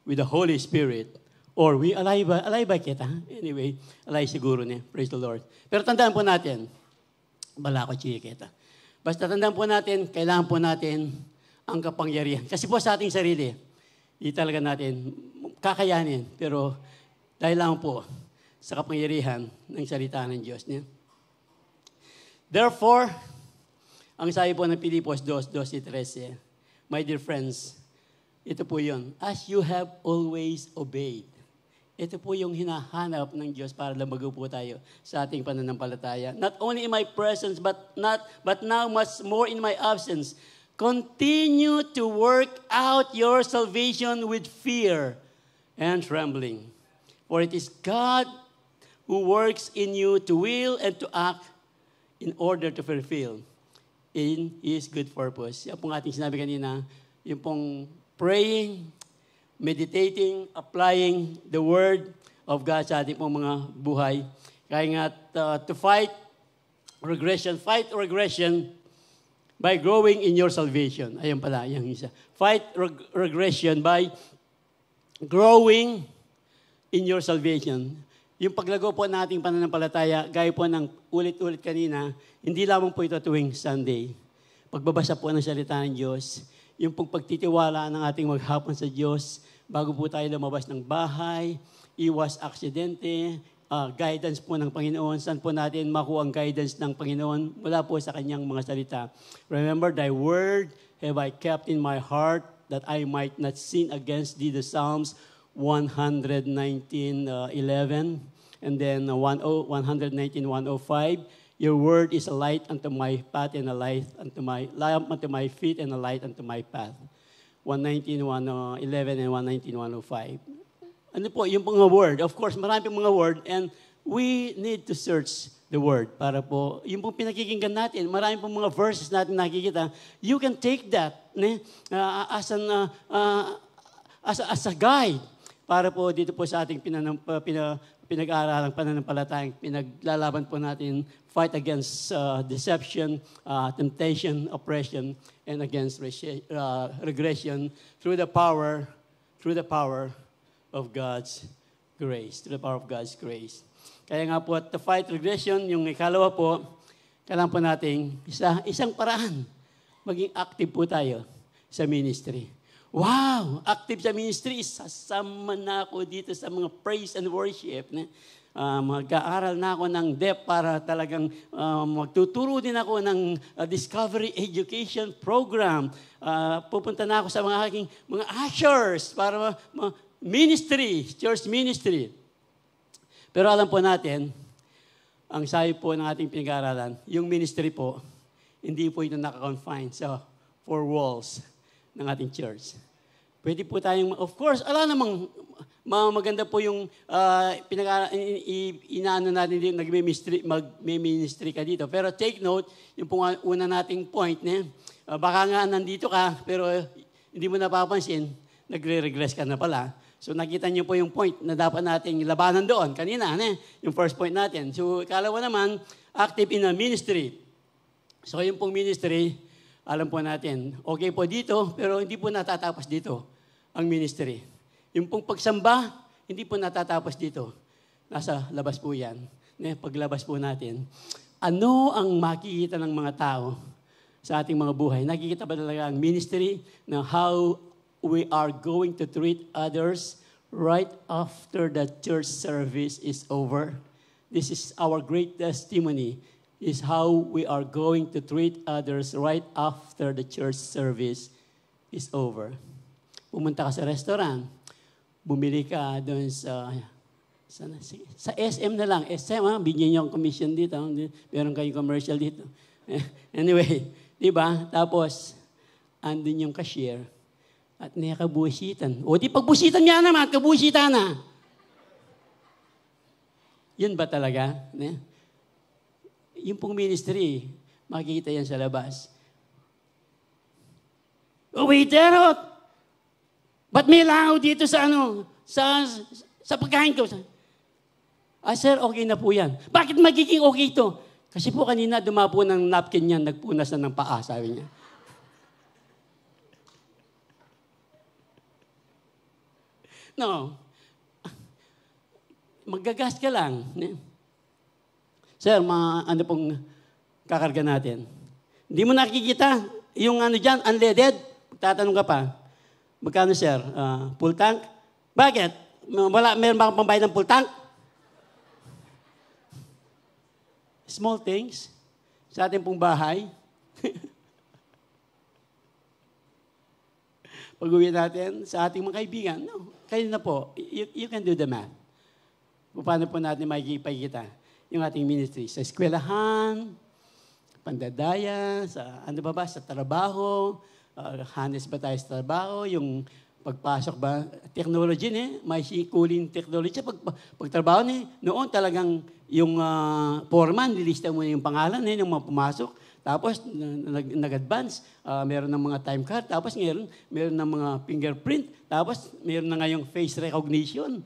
with the Holy Spirit. Or alay ba kita? Anyway, alay siguro niya. Praise the Lord. Pero tandaan po natin, bala ko chiya kita. Basta tandaan po natin, kailangan po natin ang kapangyarihan. Kasi po sa ating sarili, hindi talaga natin kakayanin. Pero dahil lang po sa kapangyarihan ng salita ng Diyos niya. Therefore, ang sabi po ng Pilipos 2:12-13, my dear friends, ito po yun. As you have always obeyed. Ito po yung hinahanap ng Diyos para lumago po tayo sa ating pananampalataya. Not only in my presence, but now much more in my absence. Continue to work out your salvation with fear and trembling. For it is God who works in you to will and to act in order to fulfill in His good purpose. Yan pong ating sinabi kanina, yung pong praying, meditating, applying the Word of God sa ating pong mga buhay. Kaya nga, to fight regression by growing in your salvation. Ayun pala, yung isa. Fight regression by growing in your salvation. Yung paglago po nating pananampalataya, gaya po ng ulit-ulit kanina, hindi lamang po ito tuwing Sunday. Pagbabasa po ng salita ng Diyos, yung pong pagtitiwala ng ating maghapon sa Diyos, bago po tayo lumabas ng bahay, iwas aksidente, guidance po ng Panginoon. Saan po natin makuha ang guidance ng Panginoon? Mula po sa kanyang mga salita. Remember, thy word have I kept in my heart that I might not sin against thee. The Psalms 119:11 and then 119:105. Your word is a light unto my path and a light unto my lamp unto my feet and a light unto my path. 119:111 and 119:105. Ano po, yung mga word. Of course, marami pong mga word and we need to search the word para po, yung pong pinakikinggan natin, marami pong mga verses natin nakikita. You can take that as a guide para po dito po sa ating pinag-aaralang pananampalatayang pinaglalaban po natin, fight against deception, temptation, oppression, and against regression through the power of God's grace. To the power of God's grace. Kaya nga po, to fight regression, yung ikalawa po, kailangan po natin isang paraan. Maging active po tayo sa ministry. Wow! Active sa ministry, sasama na ako dito sa mga praise and worship. Mag-aaral na ako ng depth para talagang magtuturo din ako ng discovery education program. Pupunta na ako sa mga aking mga ushers para ministry, church ministry. Pero alam po natin, ang sayo po ng ating pinag-aaralan, yung ministry po, hindi po ito naka-confine sa four walls ng ating church. Pwede po tayong, of course, alam namang maganda po yung inaano natin dito, mag-ministry ka dito. Pero take note, yung pong una nating point, baka nga nandito ka, pero hindi mo napapansin, nagre-regress ka na pala. So nakita niyo po yung point na dapat nating labanan doon. Kanina, yung first point natin. So ikalawa naman, active in a ministry. So yung pong ministry, alam po natin, okay po dito, pero hindi po natatapos dito ang ministry. Yung pong pagsamba, hindi po natatapos dito. Nasa labas po yan. Paglabas po natin, ano ang makikita ng mga tao sa ating mga buhay? Nakikita ba talaga ang ministry na how we are going to treat others right after the church service is over? This is our great testimony, is how we are going to treat others right after the church service is over. Pumunta ka sa restaurant, bumili ka doon sa SM na lang. SM, bigyan niyo ang commission dito. Meron kayong commercial dito. Anyway, di ba? Tapos, andun yung cashier. At nakabusitan. O di pagbusitan niya naman, kabusitan na. Yun ba talaga? Yung pong ministry, makikita yan sa labas. Oh, waiter! Ba't may lao dito sa sa pagkain ko? Sir, okay na po yan. Bakit magiging okay ito? Kasi po kanina dumapo ng napkin niya, nagpunas na ng paa, sabi niya. No. Maggagas ka lang. Sir, ano pong kakarga natin? Hindi mo nakikita yung dyan, unleaded. Tatanong ka pa. Magkano, sir? Full tank? Bakit? Meron ba kang pambayad ng full tank? Small things. Sa ating pong bahay. Pag-uwi natin sa ating mga kaibigan, no. Kayo na po, you can do the math. Paano po natin makikipagkita yung ating ministry? Sa eskwelahan, pandadaya, sa sa trabaho, hanes ba tayo sa trabaho, yung pagpasok ba, technology may cooling technology. Pagtrabaho noon talagang yung foreman, nilista mo yung pangalan ng mga pumasok. Tapos, nag-advance, meron ng mga time card, tapos meron ng mga fingerprint, tapos meron na ngayong face recognition.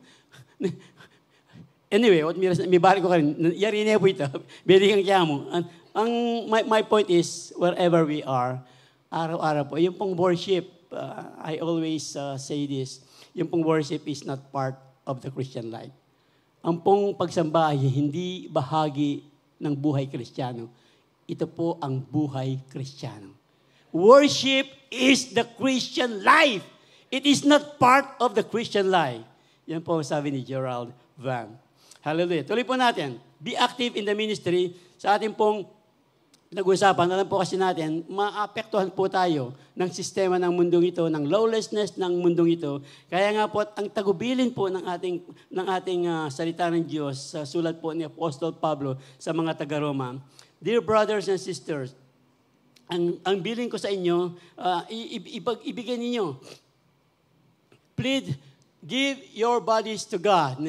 Anyway, may bari ko ka rin, yari na po ito, bili kang kaya mo. My point is, wherever we are, araw-araw po, yung pong worship, I always say this, yung pong worship is not part of the Christian life. Ang pong pagsamba ay hindi bahagi ng buhay Kristiyano. Ito po ang buhay Kristiyano. Worship is the Christian life. It is not part of the Christian life. Yan po ang sabi ni Gerald Van. Hallelujah. Tuloy po natin. Be active in the ministry. Sa ating pong nag-usapan, alam po kasi natin, maapektuhan po tayo ng sistema ng mundong ito, ng lawlessness ng mundong ito. Kaya nga po, ang tagubilin po ng ating salita ng Diyos sa sulat po ni Apostol Pablo sa mga taga-Roma. Dear brothers and sisters, ang bilin ko sa inyo, ibigay ninyo. Please give your bodies to God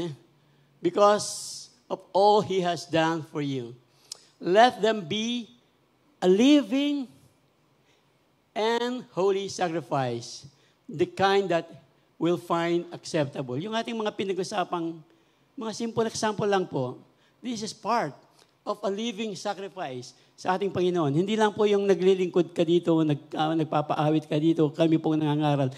because of all He has done for you. Let them be a living and holy sacrifice, the kind that will find acceptable. Yung ating mga pinag-usapang, mga simple example lang po, this is part of a living sacrifice sa ating Panginoon. Hindi lang po yung naglilingkod ka dito, nagpapaawit ka dito, kami pong nangangaral.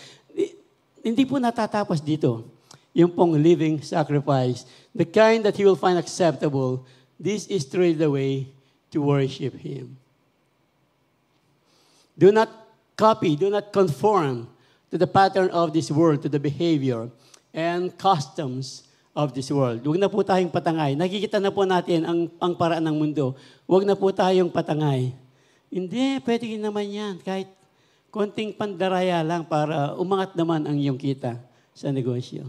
Hindi po natatapos dito. Yung pong living sacrifice, the kind that He will find acceptable, this is truly the way to worship Him. Do not copy, do not conform to the pattern of this world, to the behavior and customs of this world. Huwag na po tayong patangay. Nakikita na po natin ang paraan ng mundo. Huwag na po tayong patangay. Hindi, pwede naman yan. Kahit konting pandaraya lang para umangat naman ang iyong kita sa negosyo.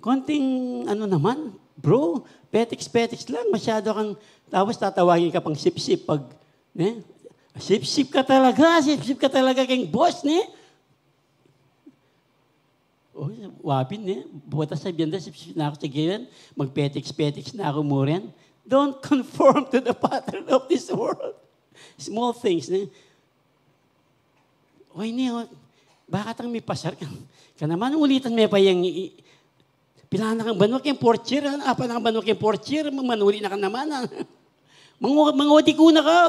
Konting naman, bro, petiks lang. Masyado kang, tapos tatawagin ka pang sip-sip pag, sip-sip ka talaga kayong boss, Oh, wapin, butas sa biyanda, sip-sip na ako sa gilan, magpetiks na ako mo rin. Don't conform to the pattern of this world. Small things, Oy, bakit ang may pasar ka? Ka naman, ulitan may pa yung, pilahan na kang banwak yung porcher, apa na kang banwak yung porcher, manuli na ka naman, mangudi ko na ka.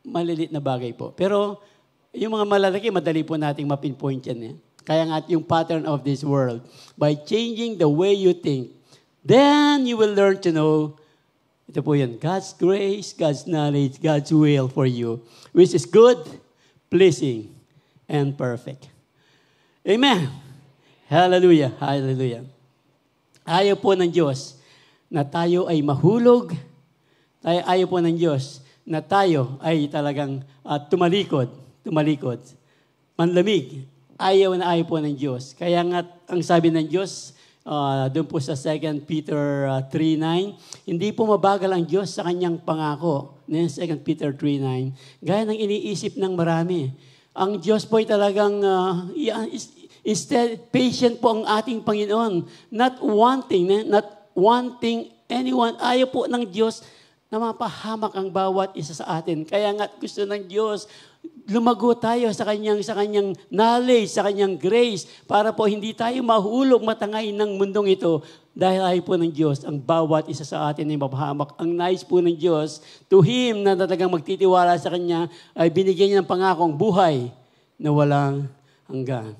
Malilit na bagay po. Pero, yung mga malalaki, madali po nating mapinpoint yan. Kaya nga yung pattern of this world. By changing the way you think, then you will learn to know, ito po yan, God's grace, God's knowledge, God's will for you, which is good, pleasing, and perfect. Amen. Hallelujah. Hallelujah. Ayaw po ng Diyos na tayo ay mahulog. Ayaw po ng Diyos na tayo ay talagang tumalikod, manlamig. Ayaw po ng Diyos. Kaya nga, ang sabi ng Diyos, doon po sa 2 Peter 3:9, hindi po mabagal ang Diyos sa kanyang pangako. 2 Peter 3:9. Gaya ng iniisip ng marami. Ang Diyos po ay talagang, instead, patient po ang ating Panginoon. Not wanting anyone. Ayaw po ng Diyos na mapahamak ang bawat isa sa atin. Kaya nga gusto ng Diyos, lumago tayo sa kanyang knowledge, sa kanyang grace, para po hindi tayo mahulog, matangay ng mundong ito. Dahil ayaw po ng Diyos, ang bawat isa sa atin ay mapahamak. Ang nais po ng Diyos, to Him na talagang magtitiwala sa Kanya, ay binigyan niya ng pangakong buhay na walang hanggan.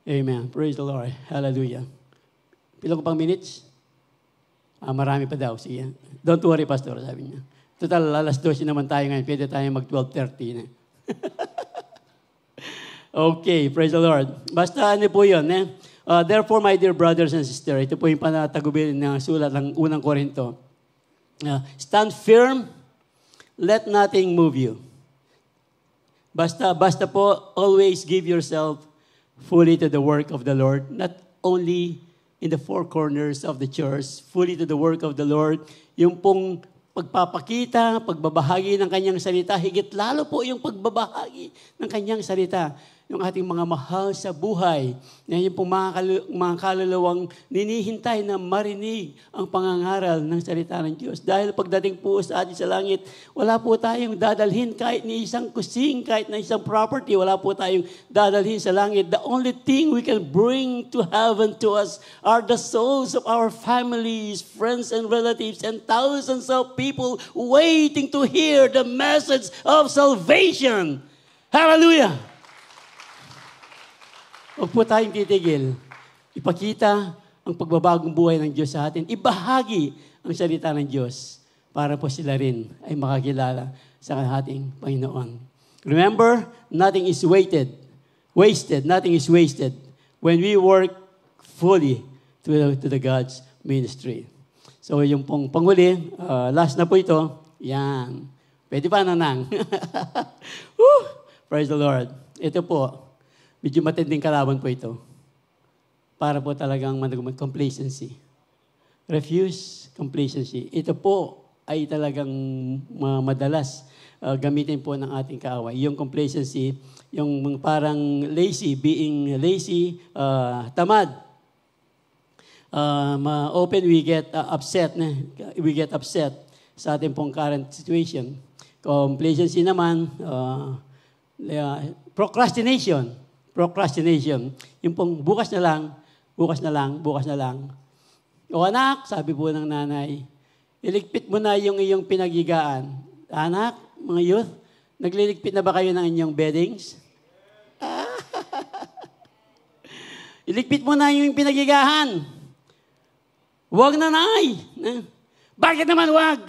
Amen. Praise the Lord. Hallelujah. Pilang ko pang minutes? Marami pa daw. Sige. Don't worry, Pastor, sabi niya. Total, alas 12 naman tayo ngayon. Pwede tayo mag 12:30 na. Okay, praise the Lord. Basta po yun. Therefore, my dear brothers and sisters, ito po yung panatagubin ng sulat ng unang Korinto. Stand firm, let nothing move you. Basta po, always give yourself fully to the work of the Lord, not only in the four corners of the church, fully to the work of the Lord. Yung pong pagpapakita, pagbabahagi ng kanyang salita, higit lalo po yung pagbabahagi ng kanyang salita. Yung ating mga mahal sa buhay, na yung pong mga kaluluwang ninihintay na marinig ang pangangaral ng salita ng Diyos. Dahil pagdating po sa atin sa langit, wala po tayong dadalhin kahit ni isang kusing, kahit na isang property, wala po tayong dadalhin sa langit. The only thing we can bring to heaven to us are the souls of our families, friends and relatives, and thousands of people waiting to hear the message of salvation. Hallelujah! Huwag po tayong titigil. Ipakita ang pagbabagong buhay ng Diyos sa atin. Ibahagi ang salita ng Diyos para po sila rin ay makakilala sa ating Panginoon. Remember, nothing is wasted. Nothing is wasted when we work fully to the God's ministry. So yung pong panghuli, last na po ito, yan. Pwede pa nanang. Praise the Lord. Ito po, medyo matinding kalaban po ito. Para po talagang complacency. Refuse complacency. Ito po ay talagang madalas gamitin po ng ating kaaway. Yung complacency, yung parang being lazy, tamad. Often we get upset. We get upset sa ating pong current situation. Complacency naman, procrastination. Yung pong bukas na lang. O anak, sabi po ng nanay, iligpit mo na yung iyong pinagigaan. Anak, mga youth, nagliligpit na ba kayo ng inyong beddings? Iligpit mo na yung pinagigahan. Huwag na, nay. Bakit naman wag?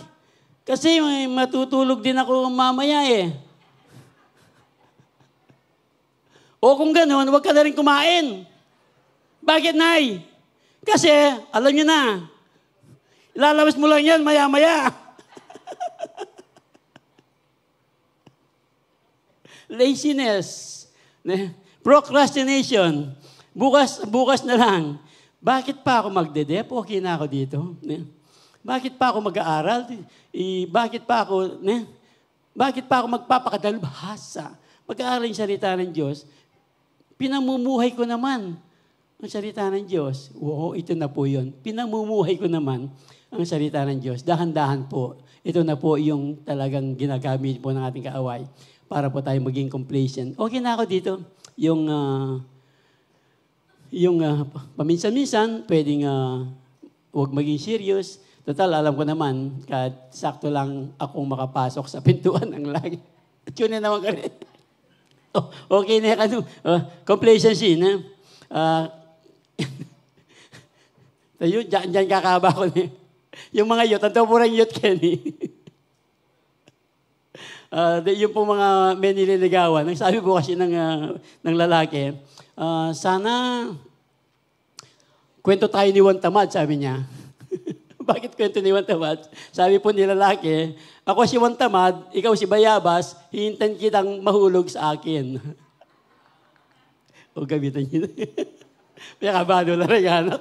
Kasi matutulog din ako mamaya eh. O kung gano'n, huwag ka na rin kumain. Bakit, nay? Kasi, alam nyo na, ilalabas mo lang yan maya-maya. Laziness. Procrastination. Bukas na lang. Bakit pa ako magdedep? Okay na ako dito. Bakit pa ako mag-aaral? Bakit pa ako magpapakadalbhasa? Pag-aaral yung salita ng Diyos, pinamumuhay ko naman ang salita ng Diyos. Oo, ito na po yun. Pinamumuhay ko naman ang salita ng Diyos. Dahan-dahan po. Ito na po yung talagang ginagamit po ng ating kaaway para po tayo maging complacent. Okay na ako dito. Yung paminsan-minsan, pwedeng huwag maging serious. Total, alam ko naman, kahit sakto lang akong makapasok sa pintuan ng langit. Tune na naman ka rin. Okay na yan. Complacency, na? Tayo, dyan kakaba ko na. Yung mga youth, ang taburang youth, Kenny. Yung po mga may nililigawan, nagsabi po kasi ng lalaki, sana kwento tayo ni Juan Tamad, sabi niya. Bakit kwento ni Juan Tamad? Sabi po ni lalaki, ako si Juan Tamad, ikaw si Bayabas, hihintayin kitang mahulog sa akin. O gamitan niyo. May kabado na rin anak.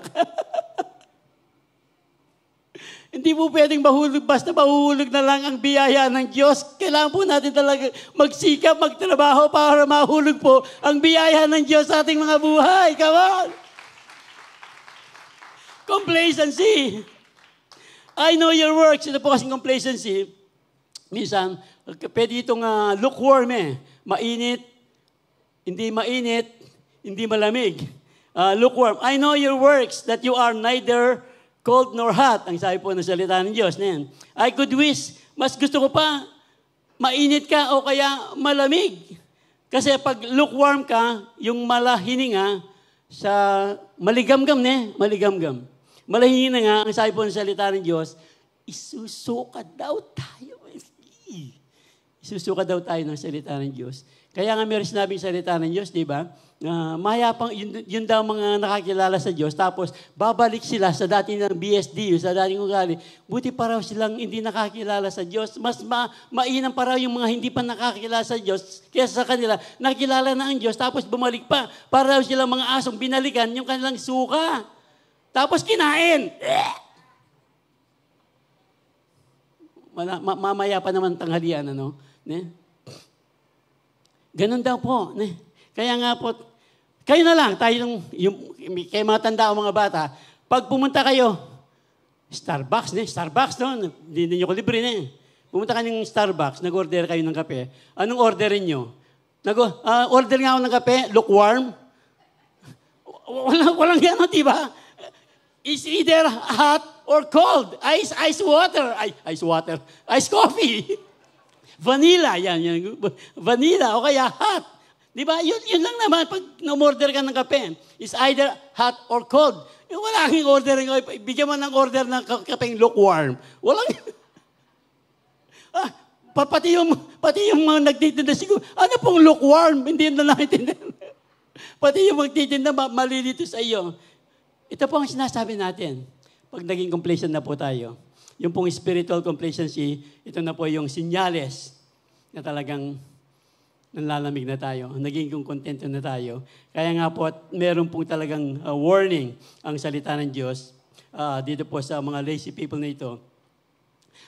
Hindi po pwedeng mahulog, basta mahulog na lang ang biyaya ng Diyos. Kailangan po natin talaga magsikap, magtrabaho para mahulog po ang biyaya ng Diyos sa ating mga buhay. Come on! Complacency. I know your works. Ito po kasing complacency. Minsan, pwede itong lukewarm eh. Mainit, hindi malamig. Lukewarm. I know your works, that you are neither cold nor hot. Ang sabi po ng salita ng Diyos. I could wish, mas gusto ko pa, mainit ka o kaya malamig. Kasi pag lukewarm ka, yung malahininga sa maligamgam. Malahininga nga, ang sabi po ng salita ng Diyos, isusuka daw tayo. Isusuka daw tayo ng salita ng Diyos. Kaya nga meron sinabing salita ng Diyos, di ba? Mayapang, yun daw mga nakakilala sa Diyos, tapos babalik sila sa dating ng BSD, sa dating ugali. Buti pa raw silang hindi nakakilala sa Diyos. Mas mainam pa raw yung mga hindi pa nakakilala sa Diyos kaysa sa kanila, nakilala na ang Diyos, tapos bumalik pa. Para raw silang mga asong binalikan yung kanilang suka. Tapos kinain. Mamaya pa naman tanghalian, ano? Ganun daw po. Kaya nga po, kayo na lang, tayo kay mga tanda o mga bata, pag pumunta kayo, Starbucks, no? Hindi nyo ko libre, Pumunta kayo ng Starbucks, nag-order kayo ng kape. Anong orderin nyo? Order nga ako ng kape, lukewarm. Walang gano'n, diba? It's either hot or cold. Ice water. Ice coffee. Vanilla, yan. Vanilla o kaya hot. Di ba? Yun lang naman pag umorder ka ng kape. It's either hot or cold. Yung wala kang order, bigyan mo ng order ng kapeng lukewarm. Walang... pati yung mga nagtitinda siguro, ano pong lukewarm? Hindi na nakitinda. Pati yung magtitinda, malilito sa iyo. Ito po ang sinasabi natin. Pag naging complacent na po tayo, yung pong spiritual complacency, ito na po yung sinyales na talagang nanlalamig na tayo, naging kontento na tayo. Kaya nga po, meron pong talagang warning ang salita ng Diyos dito po sa mga lazy people na ito.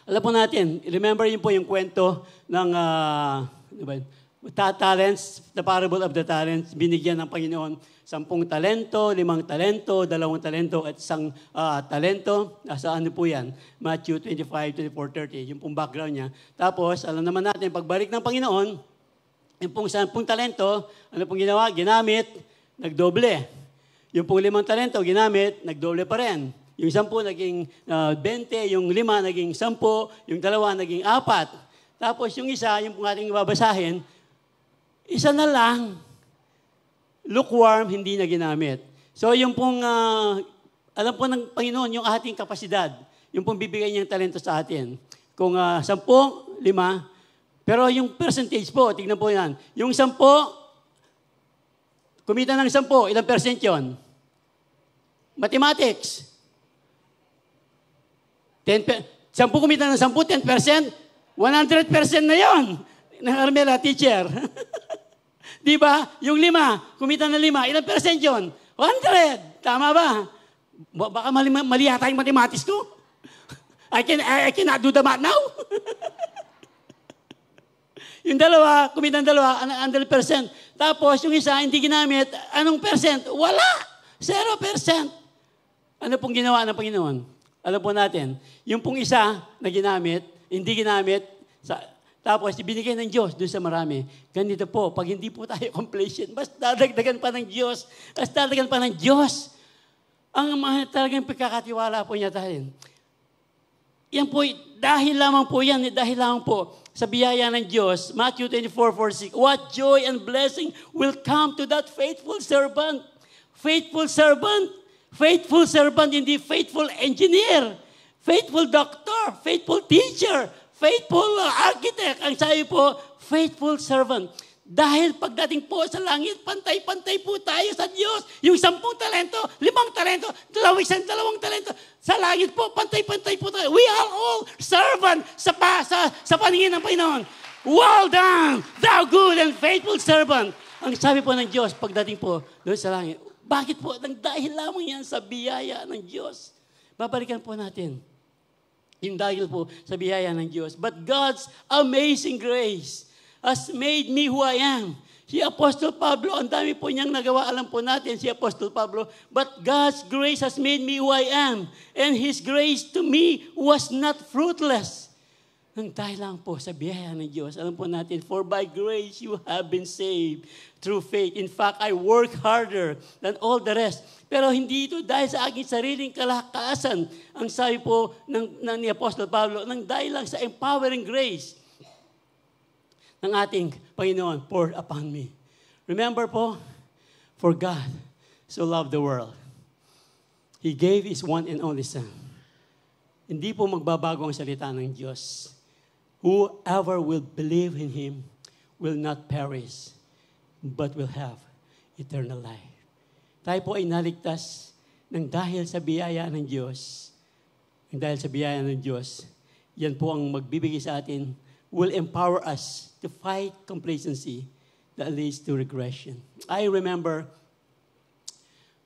Alam po natin, remember yun po yung kwento ng talents, the parable of the talents, binigyan ng Panginoon 10 talento, 5 talento, 2 talento, at 1 talento. Sa ano po yan? Matthew 25, 24, 30, yung pong background niya. Tapos, alam naman natin, pagbalik ng Panginoon, yung pong 10 talento, ano pong ginawa? Ginamit, nagdoble. Yung pong 5 talento, ginamit, nagdoble pa rin. Yung 10 naging 20, yung 5 naging 10, yung 2 naging 4. Tapos yung isa, yung pong ating babasahin, isa na lang, lukewarm, hindi na ginamit. So yung pong, alam po ng Panginoon, yung ating kapasidad, yung pong bibigay niyang talento sa atin. Kung 10, 5, pero yung percentage po, tignan po yan. Yung 10, kumita ng 10, ilang percent yun? Mathematics. 10 kumita ng 10, 10%, 100% na yun. Carmela, teacher. Di ba? Yung 5, kumita ng 5, ilang percent yun? 100. Tama ba? Baka mali yata yung mathematics ko. I cannot do the math now. Yung 2, kumita ng 2, 100%. Tapos yung isa, hindi ginamit, anong percent? Wala. 0%. Ano pong ginawa ng Panginoon? Alam po natin, yung pong isa na ginamit, hindi ginamit, tapos ibinigay ng Diyos doon sa marami. Ganito po, pag hindi po tayo complacent, mas dadagdagan pa ng Diyos. Mas dadagdagan pa ng Diyos. Ang talagang pagkakatiwala po niya tayo. Yan po, dahil lamang po sa biyaya ng Diyos, Matthew 24:4-6, what joy and blessing will come to that faithful servant. Faithful servant. Faithful servant, hindi faithful engineer, faithful doctor, faithful teacher, faithful architect. Ang sabi po, faithful servant. Dahil pagdating po sa langit, pantay-pantay po tayo sa Diyos. Yung 10 talento, 5 talento, 2 talento. Sa langit po, pantay-pantay po tayo. We are all servant sa paningin ng Panginoon. Well done, thou good and faithful servant. Ang sabi po ng Diyos, pagdating po doon sa langit, bakit po? Dahil lamang yan sa biyaya ng Diyos. Babalikan po natin. Yung dahil po sa biyaya ng Diyos. But God's amazing grace has made me who I am. Si Apostle Pablo, ang dami po niyang nagawa. Alam po natin si Apostle Pablo. But God's grace has made me who I am. And His grace to me was not fruitless. Nang dahil lang po sa biyaya ng Diyos. Alam po natin, for by grace you have been saved through faith. In fact, I work harder than all the rest. Pero hindi ito dahil sa aking sariling kalakasan. Ang sabi po ni Apostle Pablo, nang dahil lang sa empowering grace ng ating Panginoon poured upon me. Remember po, for God so loved the world. He gave His one and only Son. Hindi po magbabago ang salita ng Diyos. Whoever will believe in Him will not perish, but will have eternal life. Tayo po ay naligtas ng dahil sa biyaya ng Diyos. Ng dahil sa biyaya ng Diyos, yan po ang magbibigay sa atin, will empower us to fight complacency that leads to regression. I remember,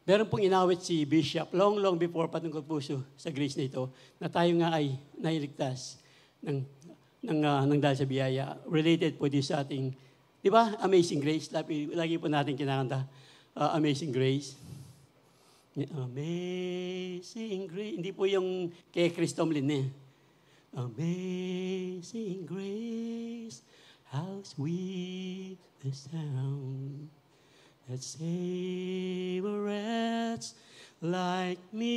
meron pong inawit si Bishop, long before patungkol po sa grace na ito, na tayo nga ay nailigtas ng dahil sa biyaya. Related po din sa ating, di ba, Amazing Grace. Lagi po natin kinakanta, Amazing Grace. Amazing Grace. Hindi po yung kay Chris Tomlin eh. Amazing Grace, how sweet the sound that saved a wretch like me.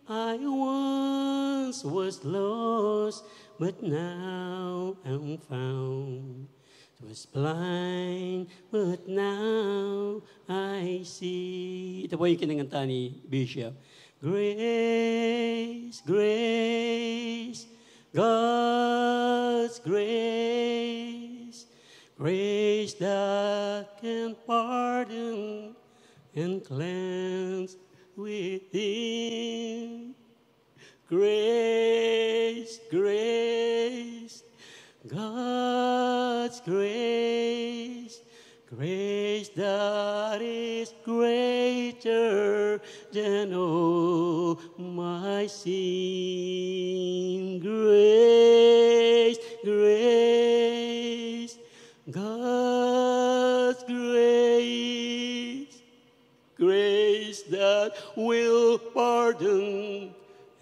I once was lost, but now I'm found. Was blind, but now I see. Ito po yung kinanganta ni Bishop. Grace, grace, God's grace, grace that can pardon and cleanse within. Grace, grace, God's grace, grace that is greater than all my sin. Grace, grace, God's grace, grace that will pardon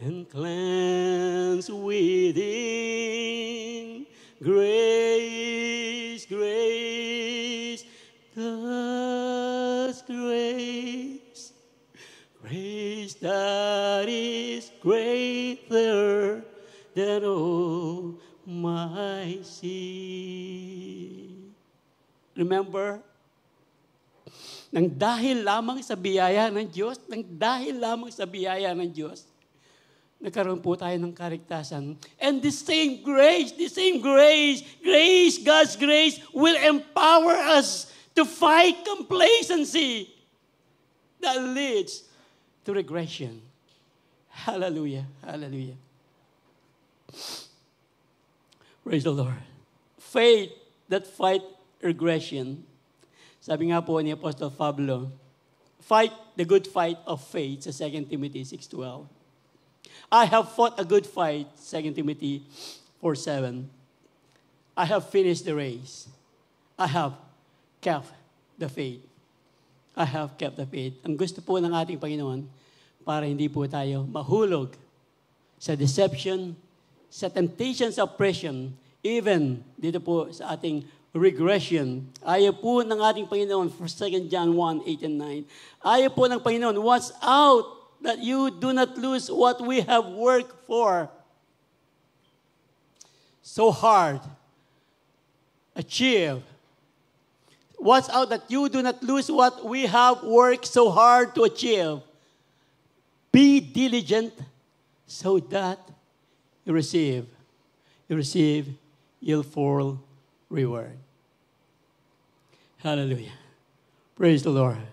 and cleanse within. Grace, grace, God's grace, grace that is greater than all my sin. Remember? Nang dahil lamang sa biyaya ng Diyos, nagkaroon po tayo ng kaligtasan. And the same grace, God's grace will empower us to fight complacency that leads to regression. Hallelujah, hallelujah. Praise the Lord. Faith that fight regression. Sabi nga po ni Apostle Pablo, fight the good fight of faith sa 2 Timothy 6:12. I have fought a good fight, 2 Timothy 4:7. I have finished the race. I have kept the faith. I have kept the faith. Ang gusto po ng ating Panginoon, para hindi po tayo mahulog sa deception, sa temptations of oppression, even dito po sa ating regression. Ayaw po ng ating Panginoon, for 2 John 1:8 and 9. Ayaw po ng Panginoon, watch out that you do not lose what we have worked for so hard, achieve. Watch out that you do not lose what we have worked so hard to achieve. Be diligent so that you receive your full reward. Hallelujah. Praise the Lord.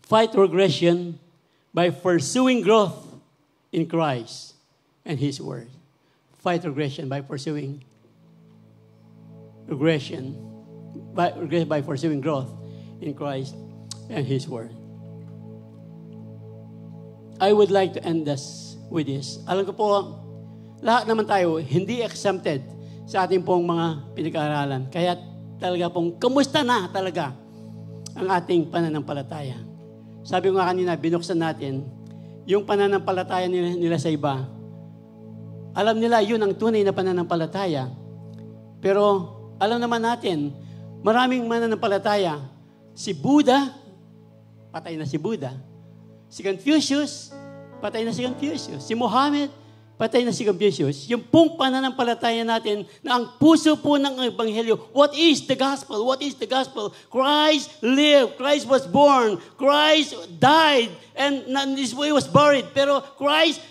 Fight regression by pursuing growth in Christ and His Word. Fight regression by pursuing by pursuing growth in Christ and His Word. I would like to end this with this. Alam ko po, lahat naman tayo hindi exempted sa ating pong mga pinag-aaralan. Kaya talaga pong, kamusta na talaga ang ating pananampalataya? Sabi ko nga kanina, binuksan natin, yung pananampalataya nila sa iba, alam nila yun ang tunay na pananampalataya. Pero alam naman natin, maraming mananampalataya. Si Buddha, patay na si Buddha. Si Confucius, patay na si Confucius. Si Muhammad, patay na si Confucius. Yung pong pananampalataya natin na ang puso po ng Ebanghelyo, what is the gospel? What is the gospel? Christ lived. Christ was born. Christ died. And this way was buried. Pero Christ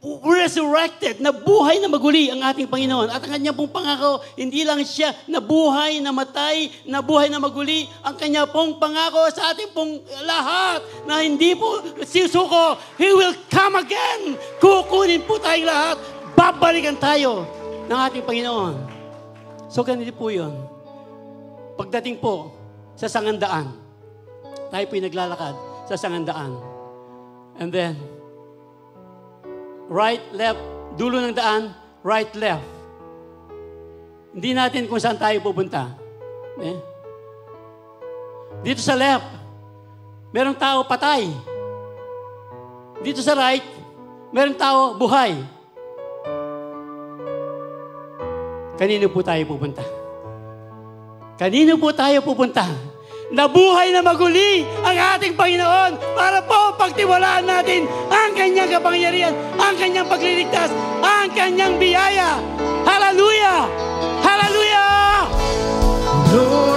resurrected. Nabuhay na maguli ang ating Panginoon. At ang kanya pong pangako, hindi lang siya nabuhay, namatay, nabuhay na maguli. Ang kanya pong pangako sa ating pong lahat na hindi po sisuko. He will come again. Kukunin po tayong lahat. Babalikan tayo ng ating Panginoon. So ganito po yun. Pagdating po sa sangandaan, tayo po'y naglalakad sa sangandaan. And then, right, left, dulo ng daan, right, left. Hindi natin kung saan tayo pupunta. Dito sa left, merong tao patay. Dito sa right, merong tao buhay. Kanino po tayo pupunta? Kanino po tayo pupunta? Nabuhay na maguli ang ating Panginoon para po pagtiwalaan natin ang kanyang kapangyarihan, ang kanyang pagliligtas, ang kanyang biyaya. Hallelujah! Hallelujah! Lord,